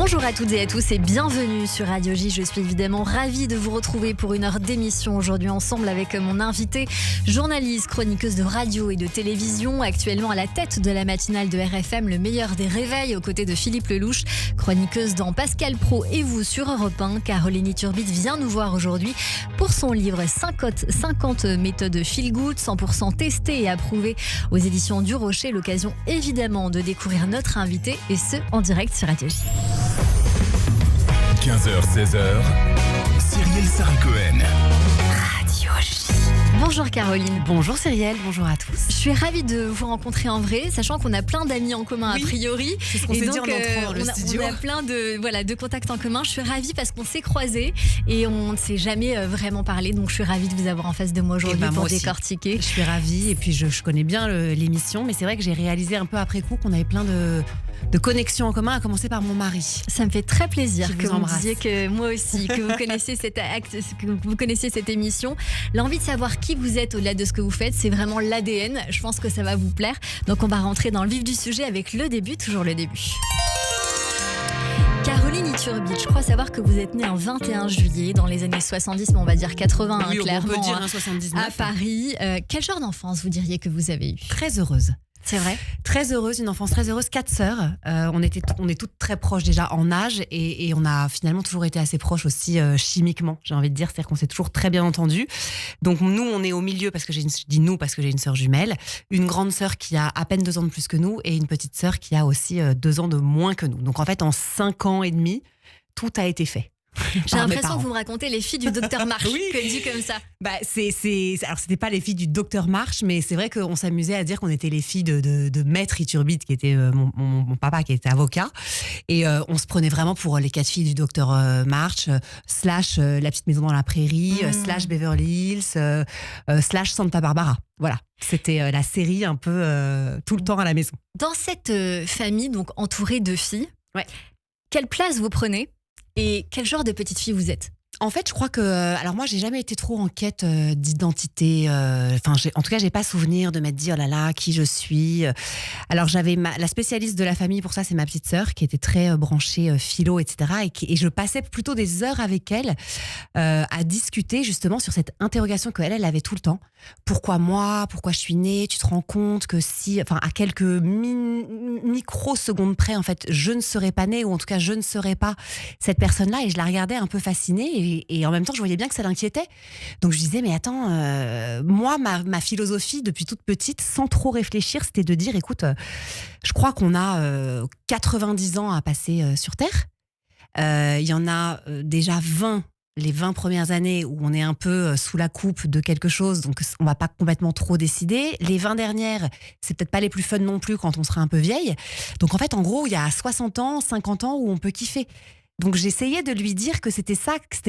Bonjour à toutes et à tous et bienvenue sur Radio J. Je suis évidemment ravie de vous retrouver pour une heure d'émission aujourd'hui ensemble avec mon invitée, journaliste, chroniqueuse de radio et de télévision, actuellement à la tête de la matinale de RFM, le meilleur des réveils, aux côtés de Philippe Lelouch, chroniqueuse dans Pascal Praud et vous sur Europe 1. Caroline Iturbitt vient nous voir aujourd'hui pour son livre 50 méthodes feel good, 100% testées et approuvées aux éditions du Rocher. L'occasion évidemment de découvrir notre invité et ce en direct sur Radio J. 15h-16h, Cyrielle Sarah-Cohen. Radio J. Bonjour Caroline. Bonjour Cyrielle, bonjour à tous. Je suis ravie de vous rencontrer en vrai, sachant qu'on a plein d'amis en commun a priori. C'est ce qu'on s'est dit en entrant dans le studio. On a plein de contacts en commun. Je suis ravie parce qu'on s'est croisés et on ne s'est jamais vraiment parlé. Donc je suis ravie de vous avoir en face de moi aujourd'hui pour décortiquer. Je suis ravie et puis je connais bien l'émission, mais c'est vrai que j'ai réalisé un peu après coup qu'on avait plein de connexions en commun, à commencer par mon mari. Ça me fait très plaisir que vous me disiez que moi aussi, que vous connaissiez cette émission. L'envie de savoir qui vous êtes au-delà de ce que vous faites, c'est vraiment l'ADN. Je pense que ça va vous plaire. Donc on va rentrer dans le vif du sujet avec le début, toujours le début. Caroline Iturbitt, je crois savoir que vous êtes née en 21 juillet dans les années 70, mais on va dire 80, oui, clairement, on peut dire 79. à Paris. Quel genre d'enfance vous diriez que vous avez eu ? Très heureuse. C'est vrai ? Très heureuse, une enfance très heureuse, 4 sœurs. On est toutes très proches déjà en âge et on a finalement toujours été assez proches aussi chimiquement, j'ai envie de dire. C'est-à-dire qu'on s'est toujours très bien entendus. Donc nous, on est au milieu parce que j'ai une sœur jumelle, une grande sœur qui a à peine 2 ans de plus que nous et une petite sœur qui a aussi 2 ans de moins que nous. Donc en fait, en 5 ans et demi, tout a été fait. J'ai l'impression que vous me racontez les filles du docteur March, oui. que dit comme ça. Alors c'était pas les filles du docteur March, mais c'est vrai qu'on s'amusait à dire qu'on était les filles de Maître Iturbitt, qui était mon papa, qui était avocat, et on se prenait vraiment pour les 4 filles du docteur March, slash La petite maison dans la prairie, slash Beverly Hills, slash Santa Barbara. Voilà, c'était la série un peu tout le temps à la maison. Dans cette famille, donc entourée de filles, ouais. Quelle place vous prenez ? Et quel genre de petite fille vous êtes ? En fait, je crois que... Alors moi, j'ai jamais été trop en quête d'identité. En tout cas, j'ai pas souvenir de m'être dit, oh là là, qui je suis. Alors, j'avais la spécialiste de la famille, pour ça, c'est ma petite sœur, qui était très branchée philo, etc. Et je passais plutôt des heures avec elle à discuter justement sur cette interrogation qu'elle avait tout le temps. Pourquoi moi ? Pourquoi je suis née ? Tu te rends compte que à quelques microsecondes près, en fait, je ne serais pas née, ou en tout cas, je ne serais pas cette personne-là. Et je la regardais un peu fascinée. Et en même temps, je voyais bien que ça l'inquiétait. Donc je disais, mais attends, moi, ma philosophie depuis toute petite, sans trop réfléchir, c'était de dire, écoute, je crois qu'on a 90 ans à passer sur Terre. Il y en a déjà 20, les 20 premières années où on est un peu sous la coupe de quelque chose, donc on va pas complètement trop décider. Les 20 dernières, c'est peut-être pas les plus fun non plus quand on sera un peu vieille. Donc en fait, en gros, il y a 60 ans, 50 ans où on peut kiffer. Donc j'essayais de lui dire que c'était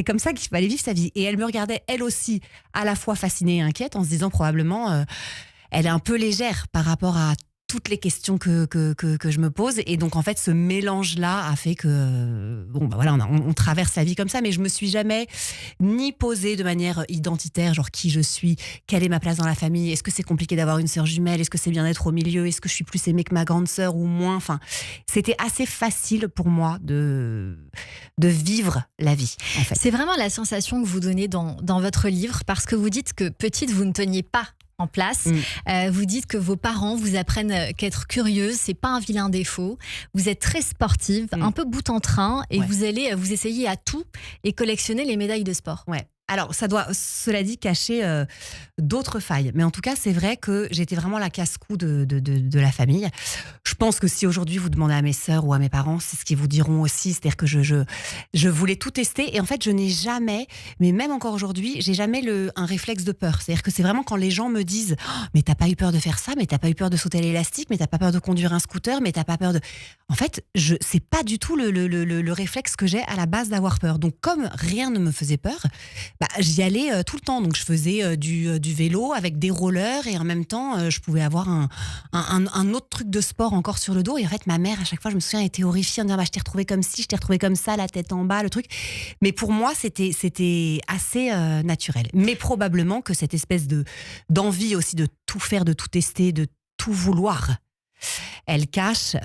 comme ça qu'il fallait vivre sa vie. Et elle me regardait, elle aussi, à la fois fascinée et inquiète, en se disant probablement, elle est un peu légère par rapport à toutes les questions que je me pose. Et donc en fait, ce mélange-là a fait que, on traverse la vie comme ça. Mais je me suis jamais ni posée de manière identitaire, genre qui je suis, quelle est ma place dans la famille, est-ce que c'est compliqué d'avoir une sœur jumelle, est-ce que c'est bien d'être au milieu, est-ce que je suis plus aimée que ma grande sœur ou moins. Enfin, c'était assez facile pour moi de vivre la vie, en fait. C'est vraiment la sensation que vous donnez dans votre livre, parce que vous dites que petite, vous ne teniez pas en place. Vous dites que vos parents vous apprennent qu'être curieuse, c'est pas un vilain défaut. Vous êtes très sportive, un peu bout en train, et vous allez vous essayer à tout et collectionner les médailles de sport. Ouais. Alors, ça doit, cela dit, cacher d'autres failles. Mais en tout cas, c'est vrai que j'étais vraiment la casse-cou de la famille. Je pense que si aujourd'hui vous demandez à mes sœurs ou à mes parents, c'est ce qu'ils vous diront aussi. C'est-à-dire que je voulais tout tester. Et en fait, je n'ai jamais, mais même encore aujourd'hui, j'ai jamais un réflexe de peur. C'est-à-dire que c'est vraiment quand les gens me disent oh, mais t'as pas eu peur de faire ça, mais t'as pas eu peur de sauter à l'élastique, mais t'as pas peur de conduire un scooter, mais t'as pas peur de... En fait, c'est pas du tout le réflexe que j'ai à la base d'avoir peur. Donc, comme rien ne me faisait peur, j'y allais tout le temps. Donc je faisais du vélo avec des rollers et en même temps je pouvais avoir un autre truc de sport encore sur le dos. Et en fait ma mère à chaque fois, je me souviens, était horrifiée en disant je t'ai retrouvée comme ci, je t'ai retrouvée comme ça, la tête en bas, le truc. Mais pour moi c'était assez naturel. Mais probablement que cette espèce d'envie aussi de tout faire, de tout tester, de tout vouloir, elle cache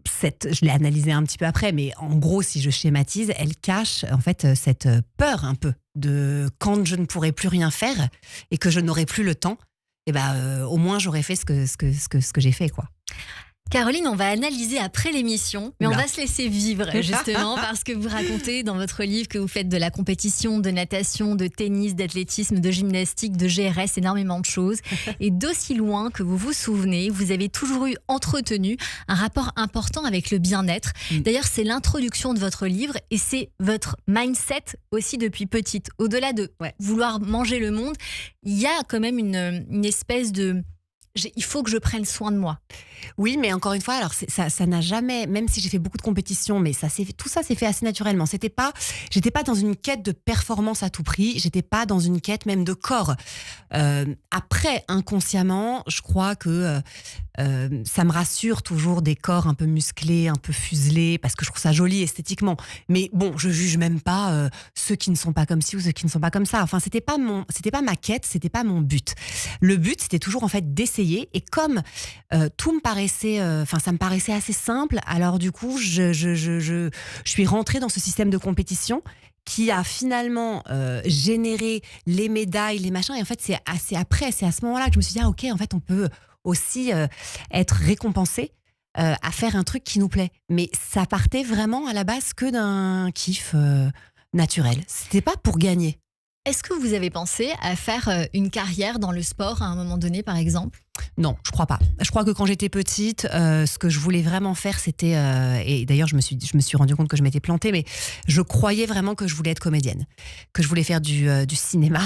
je l'ai analysé un petit peu après, mais en gros, si je schématise, elle cache en fait cette peur un peu de quand je ne pourrai plus rien faire et que je n'aurai plus le temps, et au moins j'aurais fait ce que j'ai fait, quoi. Caroline, on va analyser après l'émission, mais Oula. on va se laisser vivre justement parce que vous racontez dans votre livre que vous faites de la compétition, de natation, de tennis, d'athlétisme, de gymnastique, de GRS, énormément de choses. Et d'aussi loin que vous vous souvenez, vous avez toujours eu entretenu un rapport important avec le bien-être. D'ailleurs, c'est l'introduction de votre livre et c'est votre mindset aussi depuis petite. Au-delà de vouloir manger le monde, il y a quand même une espèce de... Il faut que je prenne soin de moi. Oui, mais encore une fois, alors ça n'a jamais, même si j'ai fait beaucoup de compétitions, mais tout ça s'est fait assez naturellement. J'étais pas dans une quête de performance à tout prix. J'étais pas dans une quête même de corps. Après, inconsciemment, je crois que ça me rassure toujours des corps un peu musclés, un peu fuselés, parce que je trouve ça joli esthétiquement. Mais bon, je juge même pas ceux qui ne sont pas comme ci ou ceux qui ne sont pas comme ça. Enfin, c'était pas ma quête, c'était pas mon but. Le but, c'était toujours en fait d'essayer. Et comme tout me paraissait, ça me paraissait assez simple, alors du coup, je suis rentrée dans ce système de compétition qui a finalement généré les médailles, les machins. Et en fait, c'est à ce moment-là que je me suis dit, ah ok, en fait, on peut aussi être récompensé à faire un truc qui nous plaît. Mais ça partait vraiment à la base que d'un kiff naturel. C'était pas pour gagner. Est-ce que vous avez pensé à faire une carrière dans le sport à un moment donné, par exemple ? Non, je crois pas. Je crois que quand j'étais petite, ce que je voulais vraiment faire, c'était... et d'ailleurs, je me suis rendu compte que je m'étais plantée, mais je croyais vraiment que je voulais être comédienne, que je voulais faire du cinéma.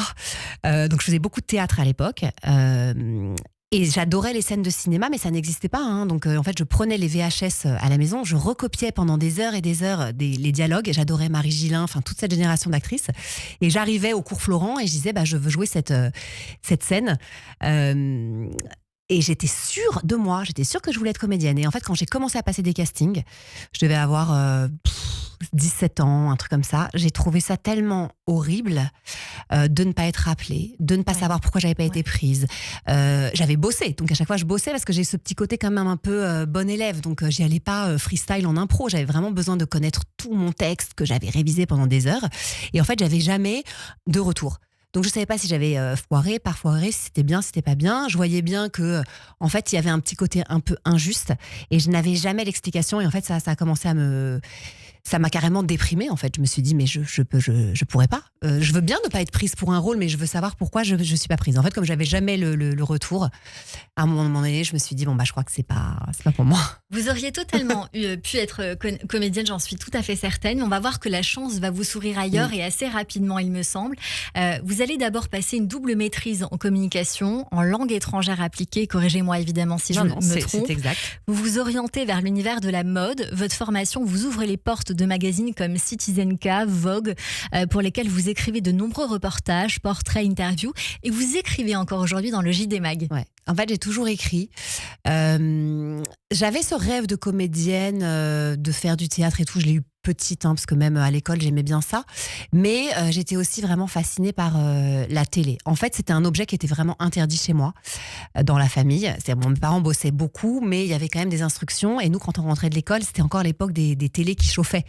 Donc, je faisais beaucoup de théâtre à l'époque. Et j'adorais les scènes de cinéma, mais ça n'existait pas. Hein. Donc, en fait, je prenais les VHS à la maison, je recopiais pendant des heures et des heures les dialogues. Et j'adorais Marie Gillin, enfin, toute cette génération d'actrices. Et j'arrivais au cours Florent et je disais, je veux jouer cette scène. Et j'étais sûre de moi, j'étais sûre que je voulais être comédienne. Et en fait, quand j'ai commencé à passer des castings, je devais avoir 17 ans, un truc comme ça. J'ai trouvé ça tellement horrible de ne pas être rappelée, de ne pas savoir pourquoi j'avais pas été prise. J'avais bossé, donc à chaque fois je bossais parce que j'ai ce petit côté quand même un peu bon élève. Donc j'y allais pas freestyle en impro. J'avais vraiment besoin de connaître tout mon texte que j'avais révisé pendant des heures. Et en fait, j'avais jamais de retour. Donc, je ne savais pas si j'avais foiré, pas foiré, si c'était bien, si c'était pas bien. Je voyais bien que, en fait, il y avait un petit côté un peu injuste et je n'avais jamais l'explication. Et en fait, ça a commencé ça m'a carrément déprimée, en fait. Je me suis dit, mais je pourrais pas. Je veux bien ne pas être prise pour un rôle, mais je veux savoir pourquoi je suis pas prise. En fait, comme j'avais jamais le retour, à un moment donné, je me suis dit, je crois que c'est pas pour moi. Vous auriez totalement pu être comédienne, j'en suis tout à fait certaine. Mais on va voir que la chance va vous sourire ailleurs et assez rapidement, il me semble. Vous allez d'abord passer une double maîtrise en communication, en langue étrangère appliquée. Corrigez-moi évidemment si je me trompe. C'est exact. Vous vous orientez vers l'univers de la mode. Votre formation vous ouvre les portes de magazines comme Citizen K, Vogue, pour lesquels vous écrivez de nombreux reportages, portraits, interviews. Et vous écrivez encore aujourd'hui dans le JD Mag. Ouais. En fait, j'ai toujours écrit. J'avais ce rêve de comédienne, de faire du théâtre et tout. Je l'ai eu petite, parce que même à l'école, j'aimais bien ça. Mais j'étais aussi vraiment fascinée par la télé. En fait, c'était un objet qui était vraiment interdit chez moi, dans la famille. Mes parents bossaient beaucoup, mais il y avait quand même des instructions. Et nous, quand on rentrait de l'école, c'était encore l'époque des télés qui chauffaient.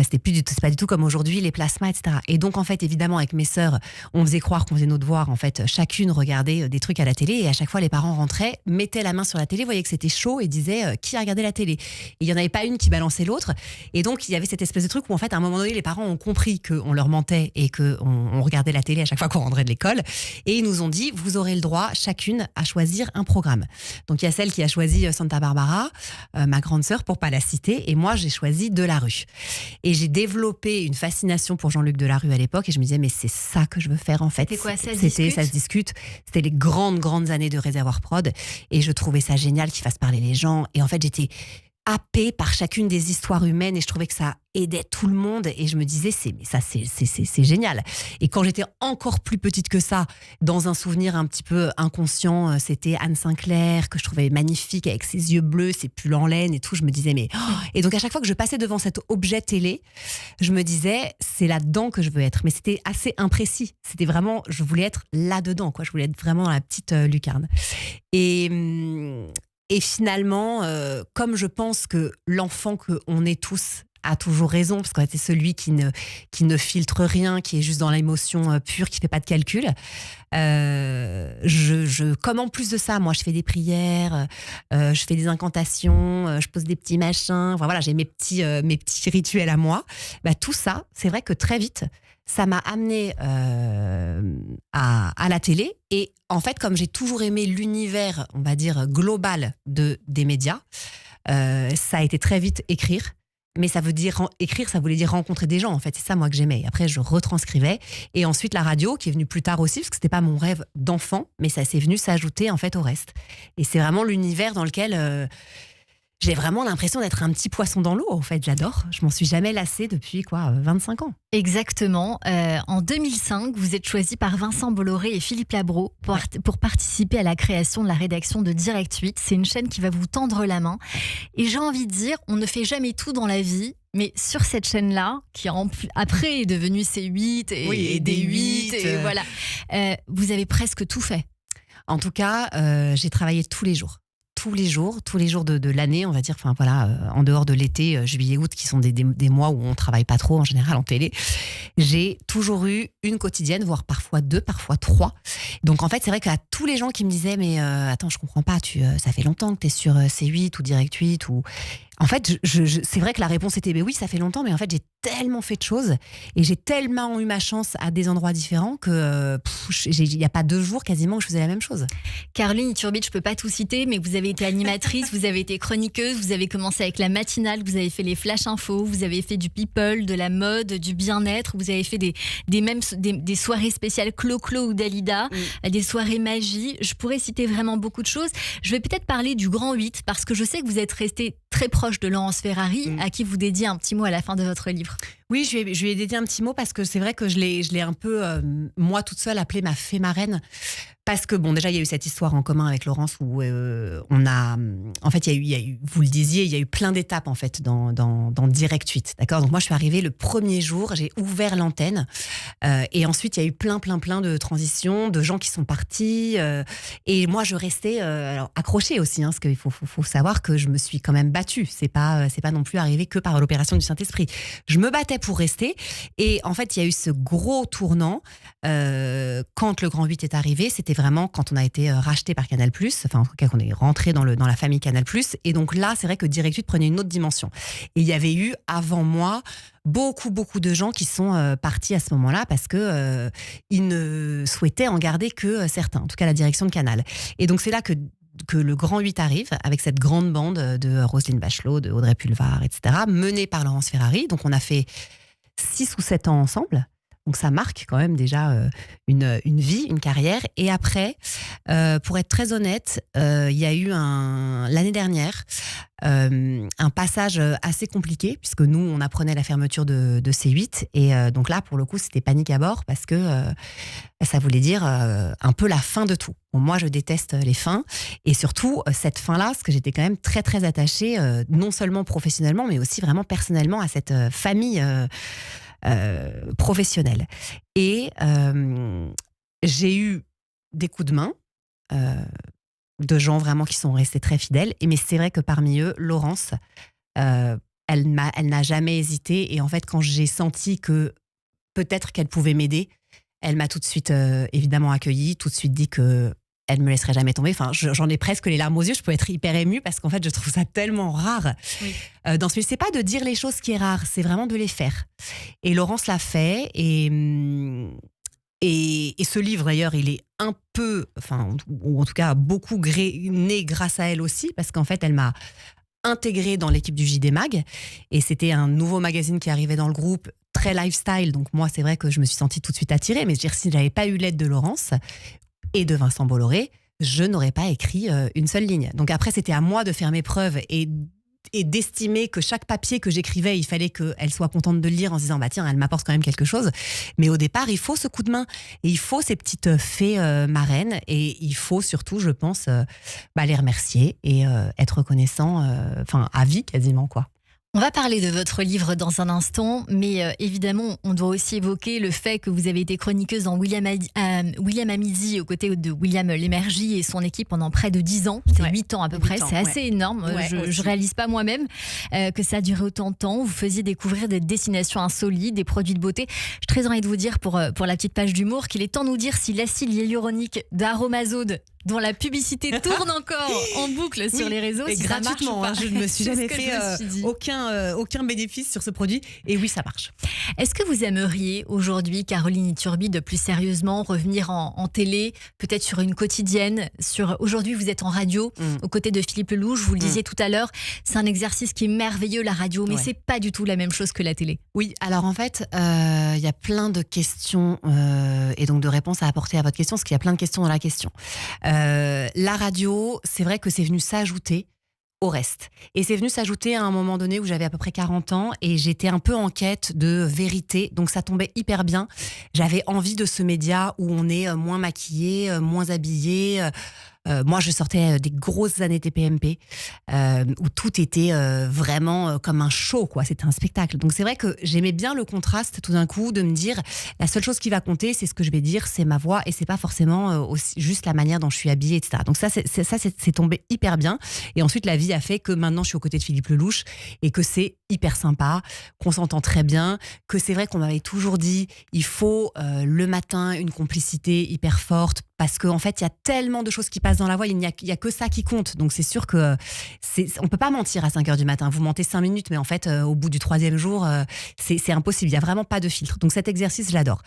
C'est pas du tout comme aujourd'hui, les plasmas, etc. Et donc, en fait, évidemment, avec mes sœurs, on faisait croire qu'on faisait nos devoirs. En fait, chacune regardait des trucs à la télé. Et à chaque fois, les parents rentraient, mettaient la main sur la télé, voyaient que c'était chaud et disaient qui a regardé la télé. Et il n'y en avait pas une qui balançait l'autre. Et donc, il y avait cette espèce de truc où, en fait, à un moment donné, les parents ont compris qu'on leur mentait et qu'on regardait la télé à chaque fois qu'on rentrait de l'école. Et ils nous ont dit, vous aurez le droit, chacune, à choisir un programme. Donc, il y a celle qui a choisi Santa Barbara, ma grande sœur, pour pas la citer. Et moi, j'ai choisi Delarue. Et j'ai développé une fascination pour Jean-Luc Delarue à l'époque. Et je me disais, mais c'est ça que je veux faire, en fait. C'est quoi, ça se discute. C'était les grandes années de Réservoir Prod. Et je trouvais ça génial qu'il fasse parler les gens. Et en fait, j'étais happée par chacune des histoires humaines et je trouvais que ça aidait tout le monde et je me disais c'est génial. Et quand j'étais encore plus petite que ça, dans un souvenir un petit peu inconscient, c'était Anne Sinclair que je trouvais magnifique avec ses yeux bleus, ses pulls en laine et tout. Je me disais et donc à chaque fois que je passais devant cet objet télé, je me disais c'est là-dedans que je veux être. Mais c'était assez imprécis. C'était vraiment, je voulais être là-dedans, quoi. Je voulais être vraiment dans la petite lucarne. Et Et finalement, comme je pense que l'enfant qu'on est tous a toujours raison, parce que c'est celui qui ne filtre rien, qui est juste dans l'émotion pure, qui fait pas de calcul. Comme en plus de ça, moi, je fais des prières, je fais des incantations, je pose des petits machins. Enfin, voilà, j'ai mes petits rituels à moi. Bah, tout ça, c'est vrai que très vite, ça m'a amenée à la télé. Et en fait, comme j'ai toujours aimé l'univers, on va dire, global des médias, ça a été très vite écrire. Mais ça veut dire écrire, ça voulait dire rencontrer des gens, en fait. C'est ça, moi, que j'aimais. Et après, je retranscrivais. Et ensuite, la radio, qui est venue plus tard aussi, parce que c'était pas mon rêve d'enfant, mais ça s'est venu s'ajouter, en fait, au reste. Et c'est vraiment l'univers dans lequel j'ai vraiment l'impression d'être un petit poisson dans l'eau, en fait. J'adore. Je m'en suis jamais lassée depuis, 25 ans. Exactement. En 2005, vous êtes choisi par Vincent Bolloré et Philippe Labro pour participer à la création de la rédaction de Direct 8. C'est une chaîne qui va vous tendre la main. Et j'ai envie de dire, on ne fait jamais tout dans la vie. Mais sur cette chaîne-là, qui après est devenue C8 et D8, et voilà, vous avez presque tout fait. En tout cas, j'ai travaillé tous les jours de l'année, on va dire, enfin voilà, en dehors de l'été, juillet, août, qui sont des mois où on travaille pas trop en général en télé, j'ai toujours eu une quotidienne, voire parfois 2, parfois 3. Donc en fait, c'est vrai qu'à tous les gens qui me disaient, mais attends, je comprends pas, ça fait longtemps que t'es sur C8 ou Direct 8 ou... En fait, c'est vrai que la réponse était oui, ça fait longtemps, mais en fait, j'ai tellement fait de choses et j'ai tellement eu ma chance à des endroits différents que il n'y a pas 2 jours quasiment où je faisais la même chose. Caroline Iturbic, je peux pas tout citer, mais vous avez été animatrice, vous avez été chroniqueuse, vous avez commencé avec la matinale, vous avez fait les flash infos, vous avez fait du people, de la mode, du bien-être, vous avez fait des soirées spéciales Clo-Clo ou Dalida, des soirées magie. Je pourrais citer vraiment beaucoup de choses. Je vais peut-être parler du Grand 8 parce que je sais que vous êtes resté très proche de Laurence Ferrari, à qui vous dédiez un petit mot à la fin de votre livre. Oui, je lui ai dédié un petit mot parce que c'est vrai que je l'ai un peu, moi toute seule, appelée ma fée marraine. Parce que, bon, déjà, il y a eu cette histoire en commun avec Laurence où on a... En fait, il y a eu, vous le disiez, il y a eu plein d'étapes, en fait, dans Direct 8. D'accord ? Donc, moi, je suis arrivée le premier jour, j'ai ouvert l'antenne. Et ensuite, il y a eu plein de transitions, de gens qui sont partis. Et moi, je restais alors, accrochée aussi, hein, parce qu'il faut savoir que je me suis quand même battue. C'est pas non plus arrivé que par l'opération du Saint-Esprit. Je me battais pour rester. Et en fait, il y a eu ce gros tournant quand le Grand 8 est arrivé. C'était vraiment quand on a été racheté par Canal+, enfin en tout cas qu'on est rentré dans la famille Canal+. Et donc là, c'est vrai que Direct 8 prenait une autre dimension. Et il y avait eu, avant moi, beaucoup de gens qui sont partis à ce moment-là parce que ils ne souhaitaient en garder que certains, en tout cas la direction de Canal. Et donc c'est là que le Grand 8 arrive, avec cette grande bande de Roselyne Bachelot, de Audrey Pulvar, etc., menée par Laurence Ferrari. Donc on a fait 6 ou 7 ans ensemble. Donc ça marque quand même déjà une vie, une carrière. Et après, pour être très honnête, il y a eu l'année dernière un passage assez compliqué, puisque nous, on apprenait la fermeture de C8. Et donc là, pour le coup, c'était panique à bord, parce que ça voulait dire un peu la fin de tout. Bon, moi, je déteste les fins. Et surtout, cette fin-là, parce que j'étais quand même très, très attachée, non seulement professionnellement, mais aussi vraiment personnellement à cette famille professionnelle. Et j'ai eu des coups de main de gens vraiment qui sont restés très fidèles. Mais c'est vrai que parmi eux, Laurence, elle n'a jamais hésité. Et en fait, quand j'ai senti que peut-être qu'elle pouvait m'aider, elle m'a tout de suite évidemment accueillie, tout de suite dit que elle me laisserait jamais tomber. Enfin, j'en ai presque les larmes aux yeux. Je peux être hyper émue parce qu'en fait, je trouve ça tellement rare. Oui. Dans ce milieu, c'est pas de dire les choses qui est rare, c'est vraiment de les faire. Et Laurence l'a fait. Et ce livre, d'ailleurs, il est un peu, enfin, ou en tout cas beaucoup né grâce à elle aussi, parce qu'en fait, elle m'a intégrée dans l'équipe du JD Mag. Et c'était un nouveau magazine qui arrivait dans le groupe, très lifestyle. Donc moi, c'est vrai que je me suis sentie tout de suite attirée. Mais je veux dire, si j'avais pas eu l'aide de Laurence et de Vincent Bolloré, je n'aurais pas écrit une seule ligne. Donc après, c'était à moi de faire mes preuves et d'estimer que chaque papier que j'écrivais, il fallait qu'elle soit contente de le lire en se disant bah tiens, elle m'apporte quand même quelque chose. Mais au départ, il faut ce coup de main et il faut ces petites fées marraines et il faut surtout, je pense, les remercier et être reconnaissant, à vie quasiment, quoi. On va parler de votre livre dans un instant, mais évidemment, on doit aussi évoquer le fait que vous avez été chroniqueuse dans William à midi aux côtés de William Lémergie et son équipe pendant près de 10 ans. C'est 8 ans à peu près, c'est assez énorme. Je réalise pas moi-même que ça a duré autant de temps. Vous faisiez découvrir des destinations insolites, des produits de beauté. J'ai très envie de vous dire pour la petite page d'humour qu'il est temps de nous dire si l'acide hyaluronique d'Aromazone, dont la publicité tourne encore en boucle sur les réseaux. Et si gratuitement, ça marche ou pas. je ne me suis jamais fait aucun bénéfice sur ce produit. Et oui, ça marche. Est-ce que vous aimeriez aujourd'hui, Caroline Iturbi, plus sérieusement, revenir en télé, peut-être sur une quotidienne Aujourd'hui, vous êtes en radio, aux côtés de Philippe Lelouch, vous le disiez tout à l'heure, c'est un exercice qui est merveilleux, la radio, mais c'est pas du tout la même chose que la télé. Oui, alors en fait, il y a plein de questions et donc de réponses à apporter à votre question, parce qu'il y a plein de questions dans la question. La radio, c'est vrai que c'est venu s'ajouter au reste. Et c'est venu s'ajouter à un moment donné où j'avais à peu près 40 ans et j'étais un peu en quête de vérité. Donc ça tombait hyper bien. J'avais envie de ce média où on est moins maquillé, moins habillé. Moi, je sortais des grosses années TPMP où tout était vraiment comme un show, quoi. C'était un spectacle. Donc c'est vrai que j'aimais bien le contraste tout d'un coup de me dire la seule chose qui va compter, c'est ce que je vais dire, c'est ma voix et c'est pas forcément juste la manière dont je suis habillée, etc. Donc ça, c'est tombé hyper bien. Et ensuite, la vie a fait que maintenant, je suis aux côtés de Philippe Lelouch et que c'est hyper sympa, qu'on s'entend très bien, que c'est vrai qu'on m'avait toujours dit il faut le matin une complicité hyper forte parce qu'en fait, il y a tellement de choses qui passent dans la voix, il n'y a que ça qui compte. Donc c'est sûr que on peut pas mentir à 5h du matin. Vous mentez 5 minutes, mais en fait, au bout du 3e jour, c'est impossible. Il y a vraiment pas de filtre. Donc cet exercice, je l'adore.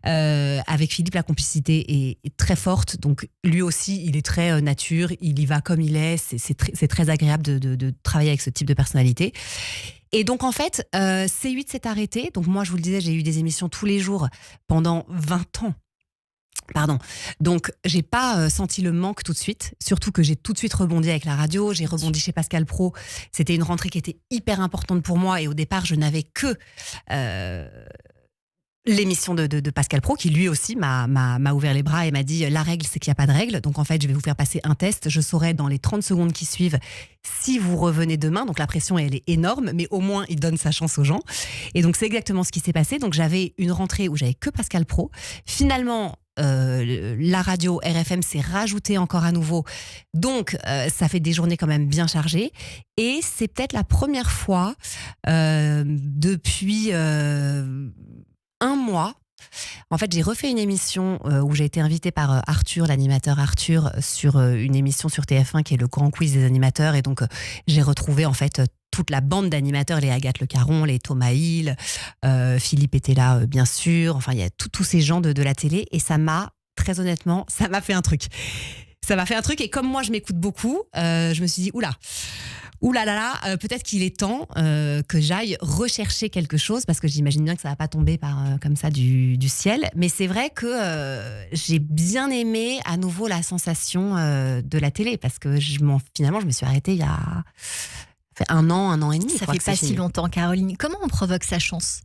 Avec Philippe, la complicité est très forte. Donc lui aussi, il est très nature. Il y va comme il est. C'est très agréable de travailler avec ce type de personnalité. Et donc en fait, C8 s'est arrêté. Donc moi, je vous le disais, j'ai eu des émissions tous les jours pendant 20 ans. Pardon. Donc, j'ai pas senti le manque tout de suite. Surtout que j'ai tout de suite rebondi avec la radio. J'ai rebondi chez Pascal Praud. C'était une rentrée qui était hyper importante pour moi. Et au départ, je n'avais que l'émission de Pascal Praud, qui lui aussi m'a ouvert les bras et m'a dit la règle, c'est qu'il n'y a pas de règle. Donc en fait, je vais vous faire passer un test. Je saurai dans les 30 secondes qui suivent si vous revenez demain. Donc la pression, elle est énorme, mais au moins, il donne sa chance aux gens. Et donc, c'est exactement ce qui s'est passé. Donc j'avais une rentrée où j'avais que Pascal Praud. Finalement, la radio RFM s'est rajoutée encore à nouveau. Donc, ça fait des journées quand même bien chargées. Et c'est peut-être la première fois depuis un mois. En fait, j'ai refait une émission où j'ai été invitée par Arthur, l'animateur Arthur, sur une émission sur TF1 qui est le Grand Quiz des animateurs. Et donc, j'ai retrouvé en fait toute la bande d'animateurs, les Agathe Le Caron, les Thomas Hill, Philippe était là, bien sûr. Enfin, il y a tous ces gens de la télé. Et ça m'a, très honnêtement, ça m'a fait un truc. Ça m'a fait un truc. Et comme moi, je m'écoute beaucoup, je me suis dit, peut-être qu'il est temps que j'aille rechercher quelque chose, parce que j'imagine bien que ça va pas tomber comme ça du ciel. Mais c'est vrai que j'ai bien aimé à nouveau la sensation de la télé, parce que finalement, je me suis arrêtée il y a fait 1 an et demi. Ça fait pas si longtemps, Caroline. Comment on provoque sa chance ?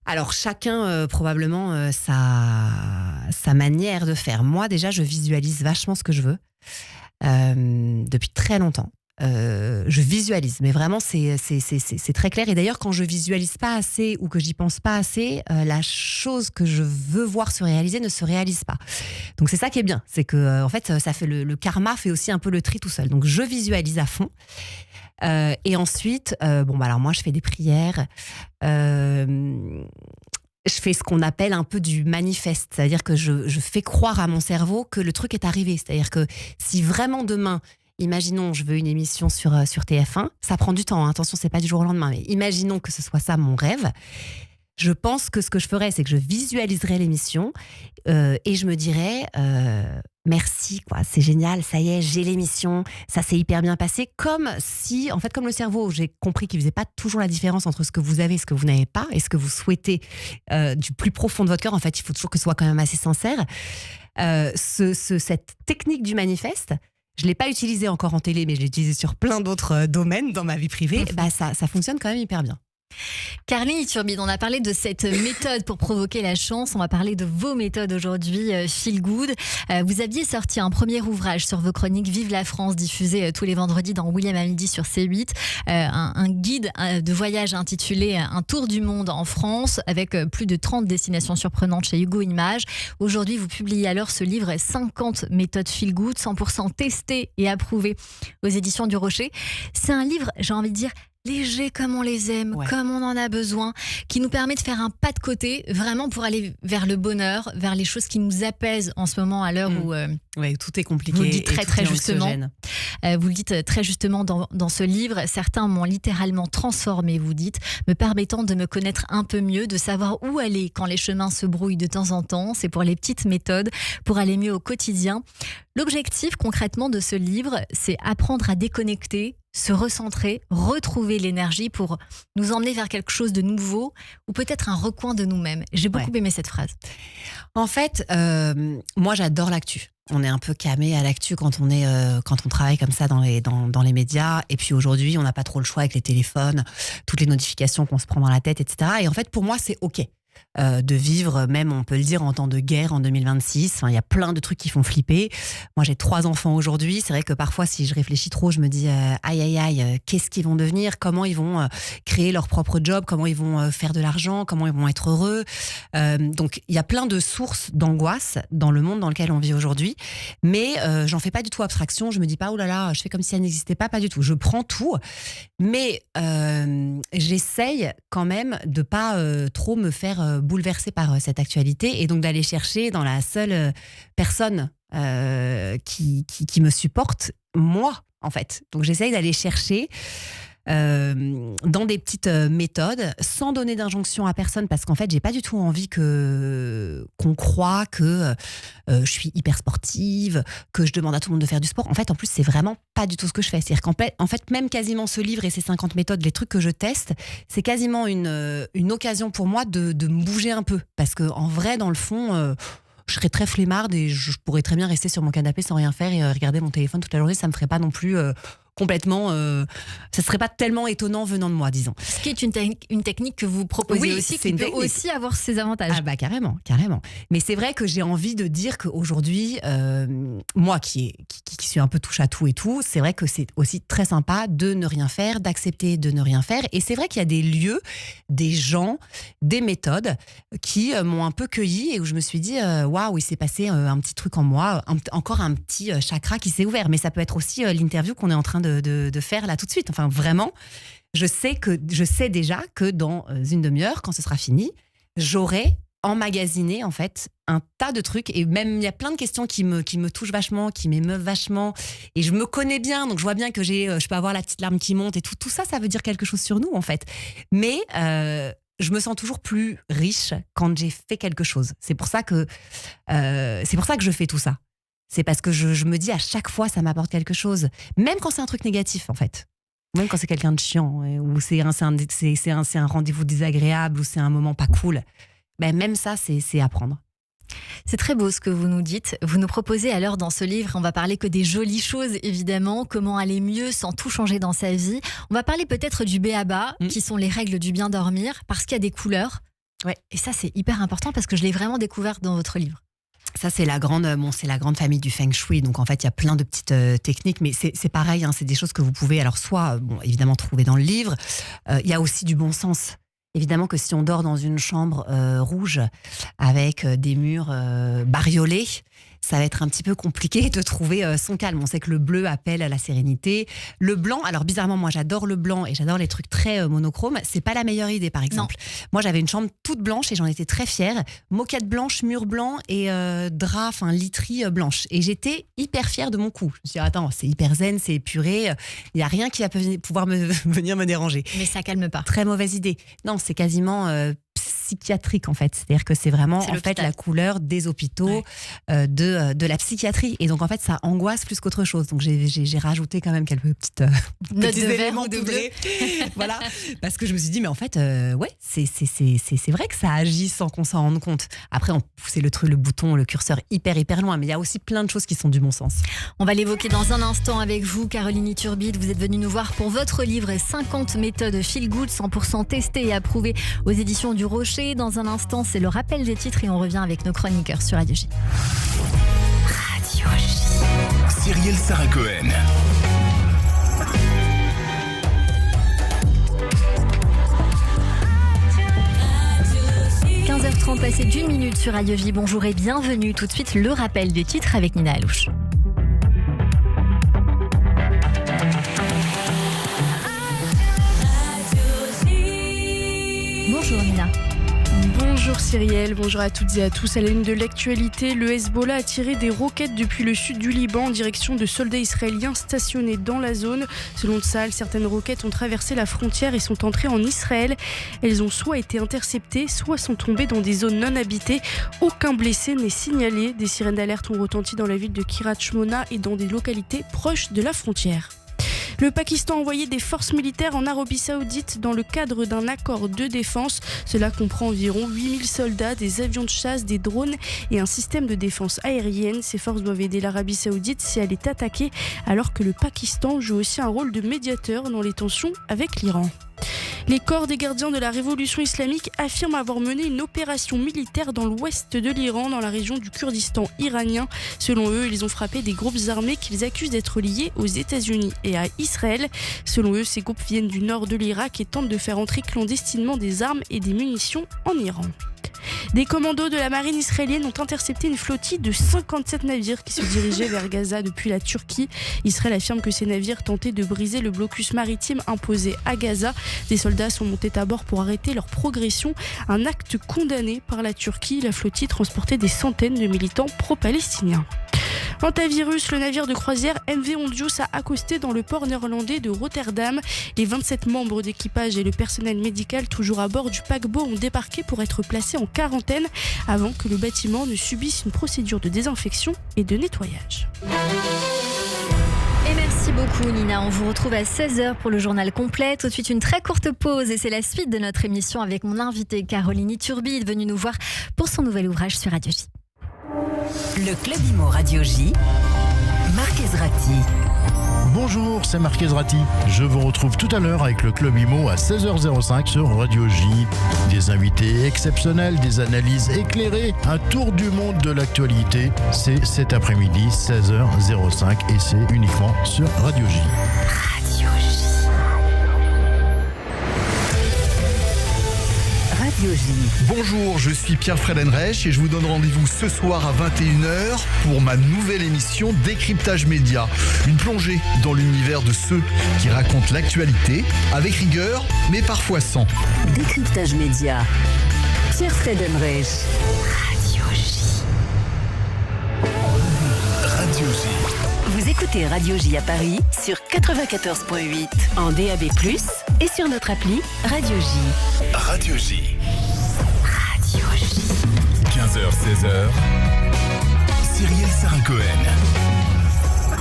Alors, chacun, probablement, sa manière de faire. Moi, déjà, je visualise vachement ce que je veux depuis très longtemps. Je visualise, mais vraiment c'est très clair. Et d'ailleurs, quand je visualise pas assez ou que j'y pense pas assez, la chose que je veux voir se réaliser ne se réalise pas. Donc c'est ça qui est bien, c'est que en fait ça fait le karma fait aussi un peu le tri tout seul. Donc je visualise à fond. Et ensuite, alors moi je fais des prières. Je fais ce qu'on appelle un peu du manifeste, c'est-à-dire que je fais croire à mon cerveau que le truc est arrivé. C'est-à-dire que si vraiment demain, imaginons, je veux une émission sur TF1, ça prend du temps, hein, attention, c'est pas du jour au lendemain, mais imaginons que ce soit ça mon rêve. Je pense que ce que je ferais, c'est que je visualiserais l'émission et je me dirais merci, quoi, c'est génial, ça y est, j'ai l'émission, ça s'est hyper bien passé. Comme si, en fait, comme le cerveau, j'ai compris qu'il faisait pas toujours la différence entre ce que vous avez et ce que vous n'avez pas, et ce que vous souhaitez du plus profond de votre cœur. En fait, il faut toujours que ce soit quand même assez sincère. Cette technique du manifeste, je ne l'ai pas utilisée encore en télé, mais je l'ai utilisée sur plein d'autres domaines dans ma vie privée. Ça fonctionne quand même hyper bien. Caroline Iturbide, on a parlé de cette méthode pour provoquer la chance. On va parler de vos méthodes aujourd'hui, Feel Good. Vous aviez sorti un premier ouvrage sur vos chroniques Vive la France, diffusé tous les vendredis dans William à midi sur C8. Un guide de voyage intitulé Un tour du monde en France, avec plus de 30 destinations surprenantes chez Hugo Images. Aujourd'hui, vous publiez alors ce livre 50 méthodes Feel Good, 100% testées et approuvées aux éditions du Rocher. C'est un livre, j'ai envie de dire, léger comme on les aime, comme on en a besoin, qui nous permet de faire un pas de côté, vraiment pour aller vers le bonheur, vers les choses qui nous apaisent en ce moment à l'heure où tout est compliqué. Vous le dites très justement. Vous le dites très justement dans ce livre. Certains m'ont littéralement transformé, vous dites, me permettant de me connaître un peu mieux, de savoir où aller quand les chemins se brouillent de temps en temps. C'est pour les petites méthodes, pour aller mieux au quotidien. L'objectif concrètement de ce livre, c'est apprendre à déconnecter, se recentrer, retrouver l'énergie pour nous emmener vers quelque chose de nouveau ou peut-être un recoin de nous-mêmes. J'ai beaucoup aimé cette phrase. En fait, moi j'adore l'actu. On est un peu camé à l'actu quand on travaille comme ça dans les médias. Et puis aujourd'hui, on n'a pas trop le choix avec les téléphones, toutes les notifications qu'on se prend dans la tête, etc. Et en fait, pour moi, c'est OK. De vivre, même on peut le dire, en temps de guerre en 2026. Enfin, il y a plein de trucs qui font flipper. Moi, j'ai 3 enfants aujourd'hui. C'est vrai que parfois, si je réfléchis trop, je me dis aïe, qu'est-ce qu'ils vont devenir ? Comment ils vont créer leur propre job ? Comment ils vont faire de l'argent ? Comment ils vont être heureux ? Donc, il y a plein de sources d'angoisse dans le monde dans lequel on vit aujourd'hui. Mais j'en fais pas du tout abstraction. Je me dis pas, oh là là, je fais comme si elle n'existait pas. Pas du tout. Je prends tout. Mais j'essaye quand même de pas trop me faire bouleversée par cette actualité et donc d'aller chercher dans la seule personne qui me supporte, moi, en fait. Donc j'essaye d'aller chercher dans des petites méthodes sans donner d'injonction à personne parce qu'en fait j'ai pas du tout envie qu'on croit que je suis hyper sportive, que je demande à tout le monde de faire du sport. En fait, en plus, c'est vraiment pas du tout ce que je fais. C'est-à-dire qu'en fait, même quasiment ce livre et ces 50 méthodes, les trucs que je teste, c'est quasiment une occasion pour moi de me bouger un peu. Parce qu'en vrai, dans le fond, je serais très flemmarde et je pourrais très bien rester sur mon canapé sans rien faire et regarder mon téléphone toute la journée. Ça me ferait pas non plus complètement... ça serait pas tellement étonnant venant de moi, disons. Ce qui est une technique que vous proposez aussi, qui peut aussi avoir ses avantages. Ah bah carrément. Mais c'est vrai que j'ai envie de dire qu'aujourd'hui, moi qui suis un peu touche à tout et tout, c'est vrai que c'est aussi très sympa de ne rien faire, d'accepter de ne rien faire. Et c'est vrai qu'il y a des lieux, des gens, des méthodes qui m'ont un peu cueillie et où je me suis dit, waouh, il s'est passé un petit truc en moi, encore un petit chakra qui s'est ouvert. Mais ça peut être aussi l'interview qu'on est en train de faire là tout de suite. Enfin, vraiment, je sais déjà que dans une demi-heure, quand ce sera fini, j'aurai emmagasiné en fait un tas de trucs et même il y a plein de questions qui me touchent vachement, qui m'émeuvent vachement et je me connais bien, donc je vois bien que je peux avoir la petite larme qui monte et tout ça, ça veut dire quelque chose sur nous en fait. Mais je me sens toujours plus riche quand j'ai fait quelque chose. C'est pour ça que je fais tout ça. C'est parce que je me dis à chaque fois ça m'apporte quelque chose, même quand c'est un truc négatif en fait. Même quand c'est quelqu'un de chiant, ou c'est un rendez-vous désagréable, ou c'est un moment pas cool. Ben même ça, c'est apprendre. C'est très beau ce que vous nous dites. Vous nous proposez alors dans ce livre, on va parler que des jolies choses évidemment, comment aller mieux sans tout changer dans sa vie. On va parler peut-être du b.a.-ba, qui sont les règles du bien dormir, parce qu'il y a des couleurs. Ouais. Et ça c'est hyper important parce que je l'ai vraiment découvert dans votre livre. Ça, c'est la grande famille du Feng Shui. Donc, en fait, il y a plein de petites techniques, mais c'est pareil, c'est des choses que vous pouvez, alors, soit, évidemment, trouver dans le livre. Il y a aussi du bon sens. Évidemment que si on dort dans une chambre rouge avec des murs bariolés, ça va être un petit peu compliqué de trouver son calme. On sait que le bleu appelle à la sérénité. Le blanc, alors bizarrement, moi j'adore le blanc et j'adore les trucs très monochromes. C'est pas la meilleure idée, par exemple. Non. Moi j'avais une chambre toute blanche et j'en étais très fière. Moquette blanche, mur blanc et drap, literie blanche. Et j'étais hyper fière de mon coup. Je me suis dit, attends, c'est hyper zen, c'est épuré. Il n'y a rien qui va pouvoir venir me déranger. Mais ça calme pas. Très mauvaise idée. Non, c'est quasiment psychiatrique en fait. C'est-à-dire que c'est vraiment C'est en fait l'hôpital. la couleur des hôpitaux, de la psychiatrie. Et donc en fait ça angoisse plus qu'autre chose. Donc j'ai rajouté quand même quelques petites Note petits de vert éléments ou de bleu. poudrés. Voilà, parce que je me suis dit mais en fait ouais c'est vrai que ça agit sans qu'on s'en rende compte. Après on poussait le bouton, le curseur hyper loin, mais il y a aussi plein de choses qui sont du bon sens. On va l'évoquer dans un instant avec vous, Caroline Iturbide. Vous êtes venue nous voir pour votre livre 50 méthodes feel good, 100% testées et approuvées aux éditions du Rocher. Dans un instant, c'est le rappel des titres et on revient avec nos chroniqueurs sur Radio J. Radio J. Cyrielle Sarah Cohen. 15h30 passé d'1 minute sur Radio J. Bonjour et bienvenue. Tout de suite, le rappel des titres avec Nina Alouche. Bonjour Nina. Bonjour Cyrielle, bonjour à toutes et à tous. À la une de l'actualité, le Hezbollah a tiré des roquettes depuis le sud du Liban en direction de soldats israéliens stationnés dans la zone. Selon Tsahal, certaines roquettes ont traversé la frontière et sont entrées en Israël. Elles ont soit été interceptées, soit sont tombées dans des zones non habitées. Aucun blessé n'est signalé. Des sirènes d'alerte ont retenti dans la ville de Kiryat Shmona et dans des localités proches de la frontière. Le Pakistan a envoyé des forces militaires en Arabie Saoudite dans le cadre d'un accord de défense. Cela comprend environ 8000 soldats, des avions de chasse, des drones et un système de défense aérienne. Ces forces doivent aider l'Arabie Saoudite si elle est attaquée, alors que le Pakistan joue aussi un rôle de médiateur dans les tensions avec l'Iran. Les corps des gardiens de la révolution islamique affirment avoir mené une opération militaire dans l'ouest de l'Iran, dans la région du Kurdistan iranien. Selon eux, ils ont frappé des groupes armés qu'ils accusent d'être liés aux États-Unis et à Israël. Selon eux, ces groupes viennent du nord de l'Irak et tentent de faire entrer clandestinement des armes et des munitions en Iran. Des commandos de la marine israélienne ont intercepté une flottille de 57 navires qui se dirigeaient vers Gaza depuis la Turquie. Israël affirme que ces navires tentaient de briser le blocus maritime imposé à Gaza. Des soldats sont montés à bord pour arrêter leur progression. Un acte condamné par la Turquie. La flottille transportait des centaines de militants pro-palestiniens. Antavirus, le navire de croisière MV Ondius a accosté dans le port néerlandais de Rotterdam. Les 27 membres d'équipage et le personnel médical toujours à bord du paquebot ont débarqué pour être placés en quarantaine avant que le bâtiment ne subisse une procédure de désinfection et de nettoyage. Et merci beaucoup Nina, on vous retrouve à 16h pour le journal complet. Tout de suite une très courte pause et c'est la suite de notre émission avec mon invitée Caroline Iturbide, venue nous voir pour son nouvel ouvrage sur Radio J. Le Club Imo Radio J, Marc Ezrati. Bonjour, c'est Marc Ezrati. Je vous retrouve tout à l'heure avec le Club Imo à 16h05 sur Radio J. Des invités exceptionnels, des analyses éclairées, un tour du monde de l'actualité. C'est cet après-midi, 16h05 et c'est uniquement sur Radio J. Radio J. Radio J. Bonjour, je suis Pierre-Fred Henrech et je vous donne rendez-vous ce soir à 21h pour ma nouvelle émission Décryptage Média. Une plongée dans l'univers de ceux qui racontent l'actualité avec rigueur, mais parfois sans. Décryptage Média. Pierre-Fred Henrech. Radio J. Radio J. Vous écoutez Radio J à Paris sur 94.8 en DAB+, et sur notre appli Radio J. Radio J. Radio J. 15h-16h. Cyrielle Sarah Cohen.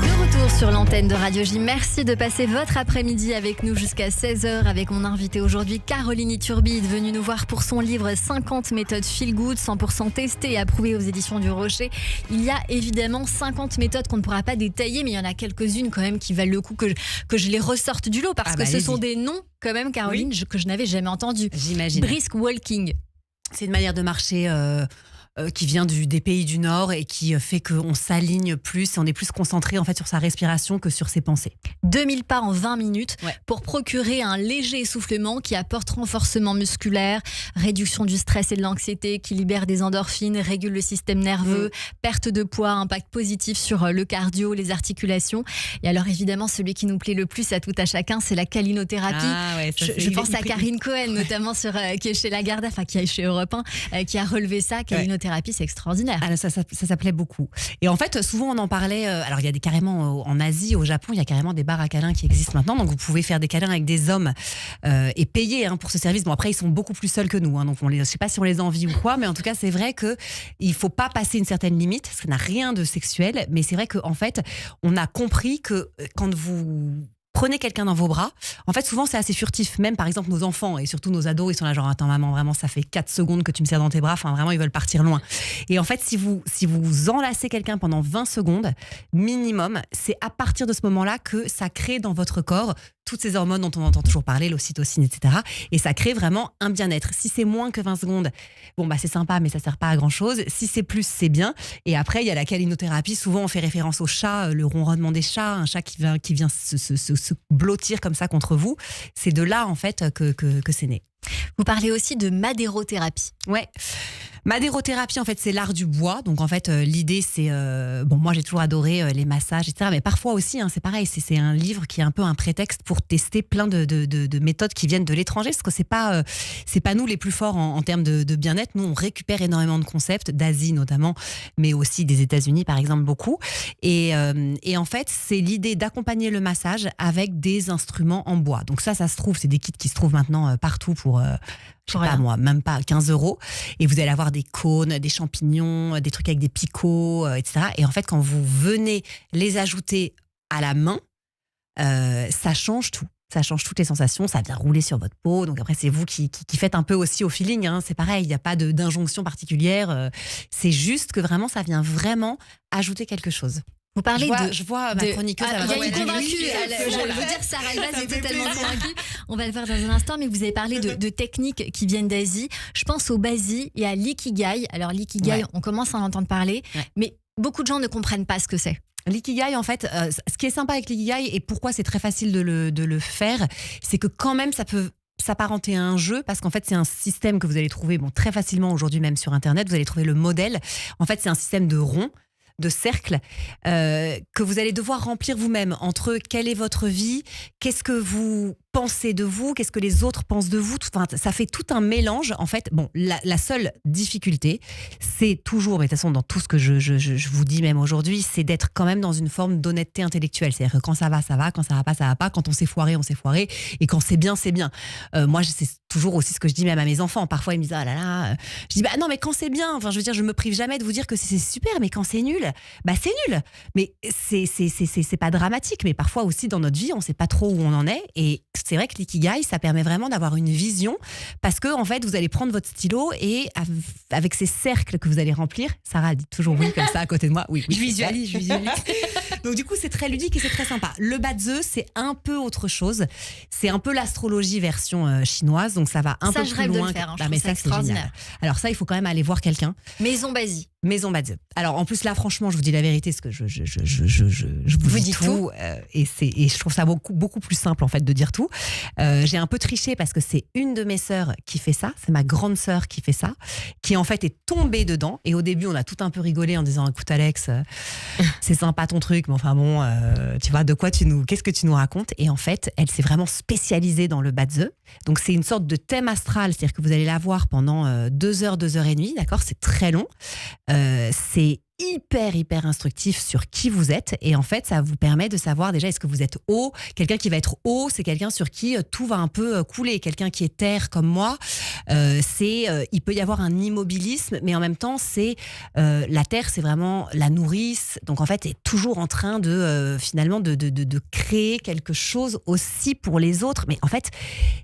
De retour sur l'antenne de Radio J. Merci de passer votre après-midi avec nous jusqu'à 16h avec mon invitée aujourd'hui Caroline Iturbide, venue nous voir pour son livre 50 méthodes feel good, 100% testées et approuvées aux éditions du Rocher. Il y a évidemment 50 méthodes qu'on ne pourra pas détailler, mais il y en a quelques-unes quand même qui valent le coup que je les ressorte du lot parce que ce sont des noms quand même, Caroline, que je n'avais jamais entendus. J'imagine. Brisk walking. C'est une manière de marcher qui vient des pays du Nord et qui fait qu'on s'aligne plus et on est plus concentré en fait sur sa respiration que sur ses pensées. 2000 pas en 20 minutes Ouais. pour procurer un léger essoufflement qui apporte renforcement musculaire, réduction du stress et de l'anxiété, qui libère des endorphines, régule le système nerveux, perte de poids, impact positif sur le cardio, les articulations. Et alors évidemment, celui qui nous plaît le plus à tout à chacun, c'est la calinothérapie. Ah ouais, ça, Je pense à Karine Cohen, notamment qui est chez Lagardère, enfin qui est chez Europe 1, qui a relevé ça, calinothérapie. madérothérapie, c'est extraordinaire. Ah, ça s'appelait beaucoup. Et en fait, souvent on en parlait. Alors il y a carrément en Asie, au Japon, il y a carrément des bars à câlins qui existent maintenant. Donc vous pouvez faire des câlins avec des hommes et payer pour ce service. Bon, après ils sont beaucoup plus seuls que nous, donc je sais pas si on les envie ou quoi, mais en tout cas c'est vrai que il faut pas passer une certaine limite. Ça n'a rien de sexuel, mais c'est vrai qu'en fait on a compris que quand vous prenez quelqu'un dans vos bras, en fait souvent c'est assez furtif, même par exemple nos enfants et surtout nos ados, ils sont là genre attends maman, vraiment ça fait 4 secondes que tu me serres dans tes bras, enfin vraiment ils veulent partir loin. Et en fait si vous enlacez quelqu'un pendant 20 secondes minimum, c'est à partir de ce moment-là que ça crée dans votre corps toutes ces hormones dont on entend toujours parler, l'ocytocine, etc. Et ça crée vraiment un bien-être. Si c'est moins que 20 secondes, bon bah c'est sympa, mais ça sert pas à grand-chose. Si c'est plus, c'est bien. Et après, il y a la câlinothérapie. Souvent, on fait référence au chat, le ronronnement des chats, un chat qui vient se blottir comme ça contre vous. C'est de là, en fait, que c'est né. Vous parlez aussi de madérothérapie. Ouais. Madérothérapie, en fait, c'est l'art du bois. Donc, en fait, l'idée, c'est... moi, j'ai toujours adoré les massages, etc. Mais parfois aussi, c'est pareil. C'est un livre qui est un peu un prétexte pour tester plein de méthodes qui viennent de l'étranger. Parce que c'est pas nous les plus forts en termes de bien-être. Nous, on récupère énormément de concepts, d'Asie notamment, mais aussi des États-Unis, par exemple, beaucoup. Et en fait, c'est l'idée d'accompagner le massage avec des instruments en bois. Donc ça se trouve, c'est des kits qui se trouvent maintenant partout pour... je sais pas moi, même pas 15 €. Et vous allez avoir des cônes, des champignons, des trucs avec des picots, etc. Et en fait, quand vous venez les ajouter à la main, ça change tout. Ça change toutes les sensations, ça vient rouler sur votre peau. Donc après, c'est vous qui faites un peu aussi au feeling. C'est pareil, il n'y a pas d'injonction particulière. C'est juste que vraiment, ça vient vraiment ajouter quelque chose. Vous parlez je vois ma chroniqueuse. Il y a une convaincue. Je veux dire, Sarah Elbaz était tellement convaincue. On va le voir dans un instant, mais vous avez parlé de techniques qui viennent d'Asie. Je pense au basi et à l'ikigai. Alors l'ikigai, on commence à en entendre parler, mais beaucoup de gens ne comprennent pas ce que c'est. L'ikigai, en fait, ce qui est sympa avec l'ikigai et pourquoi c'est très facile de le faire, c'est que quand même ça peut s'apparenter à un jeu, parce qu'en fait c'est un système que vous allez trouver très facilement aujourd'hui même sur internet. Vous allez trouver le modèle. En fait c'est un système de rond, de cercle, que vous allez devoir remplir vous-même entre quelle est votre vie, qu'est-ce que vous pensez de vous, qu'est-ce que les autres pensent de vous. Enfin, ça fait tout un mélange. En fait, la seule difficulté, c'est toujours, mais de toute façon dans tout ce que je vous dis même aujourd'hui, c'est d'être quand même dans une forme d'honnêteté intellectuelle. C'est-à-dire que quand ça va, quand ça va pas. Quand on s'est foiré, et quand c'est bien, c'est bien. Moi, c'est toujours aussi ce que je dis même à mes enfants. Parfois, ils me disent ah là là. Je dis non, mais quand c'est bien. Enfin, je veux dire, je me prive jamais de vous dire que c'est super, mais quand c'est nul, c'est nul. Mais c'est pas dramatique. Mais parfois aussi dans notre vie, on sait pas trop où on en est. Et c'est vrai que l'ikigai, ça permet vraiment d'avoir une vision, parce que en fait, vous allez prendre votre stylo et avec ces cercles que vous allez remplir, Sarah dit toujours oui comme ça à côté de moi. Oui. Je visualise. Donc du coup, c'est très ludique et c'est très sympa. Le Badze, c'est un peu autre chose. C'est un peu l'astrologie version chinoise, donc ça va un peu plus loin. Ça, je rêve de le faire. Je trouve ça extraordinaire. Alors ça, il faut quand même aller voir quelqu'un. Maison Basi. Maison Badze. Alors en plus là, franchement, je vous dis la vérité, parce que je vous dis tout, et je trouve ça beaucoup plus simple en fait de dire tout. J'ai un peu triché parce que c'est une de mes sœurs qui fait ça, c'est ma grande sœur qui fait ça, qui en fait est tombée dedans. Et au début, on a tout un peu rigolé en disant écoute Alex, c'est sympa ton truc, mais enfin bon, tu vois qu'est-ce que tu nous racontes? Et en fait, elle s'est vraiment spécialisée dans le Badze. Donc c'est une sorte de thème astral, c'est-à-dire que vous allez la voir pendant 2 heures, 2 heures et demie, d'accord? C'est très long. C'est hyper instructif sur qui vous êtes, et en fait ça vous permet de savoir déjà est-ce que vous êtes haut. Quelqu'un qui va être haut, c'est quelqu'un sur qui tout va un peu couler. Quelqu'un qui est terre comme moi, il peut y avoir un immobilisme, mais en même temps c'est la terre, c'est vraiment la nourrice, donc en fait est toujours en train de finalement de créer quelque chose aussi pour les autres. Mais en fait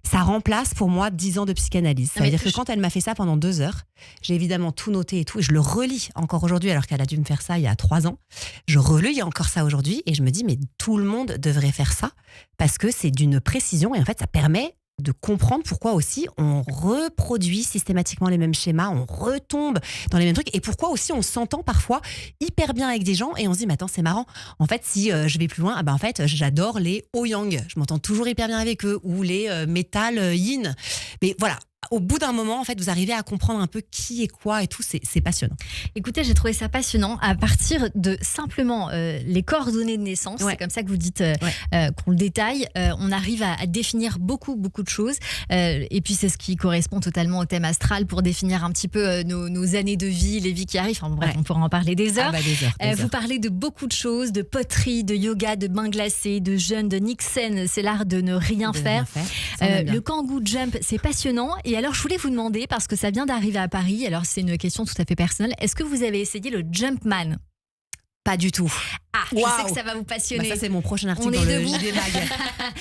ça remplace pour moi 10 ans de psychanalyse. Ça veut dire que quand elle m'a fait ça pendant 2 heures, j'ai évidemment tout noté et tout, et je le relis encore aujourd'hui, alors qu'elle a dû me faire ça il y a 3 ans. Je relis encore ça aujourd'hui et je me dis mais tout le monde devrait faire ça, parce que c'est d'une précision et en fait ça permet de comprendre pourquoi aussi on reproduit systématiquement les mêmes schémas, on retombe dans les mêmes trucs, et pourquoi aussi on s'entend parfois hyper bien avec des gens et on se dit mais attends, c'est marrant, en fait si je vais plus loin, en fait j'adore les O-Yang, je m'entends toujours hyper bien avec eux, ou les métal yin, mais voilà, au bout d'un moment, en fait, vous arrivez à comprendre un peu qui est quoi et tout. C'est passionnant. Écoutez, j'ai trouvé ça passionnant à partir de simplement les coordonnées de naissance. Ouais. C'est comme ça que vous dites qu'on le détaille. On arrive à définir beaucoup de choses. Et puis, c'est ce qui correspond totalement au thème astral pour définir un petit peu nos années de vie, les vies qui arrivent. Enfin, bref, on pourra en parler des heures. Des heures. Vous parlez de beaucoup de choses, de poterie, de yoga, de bain glacé, de jeûne, de Nixon. C'est l'art de ne rien faire. Ça, on aime bien. Le Kangoo Jump, c'est passionnant. Et alors, je voulais vous demander, parce que ça vient d'arriver à Paris, alors c'est une question tout à fait personnelle, est-ce que vous avez essayé le Jumpman? Pas du tout. Ah, je Waouh. sais que ça va vous passionner. Ça, c'est mon prochain article On dans est le debout. JD Mag.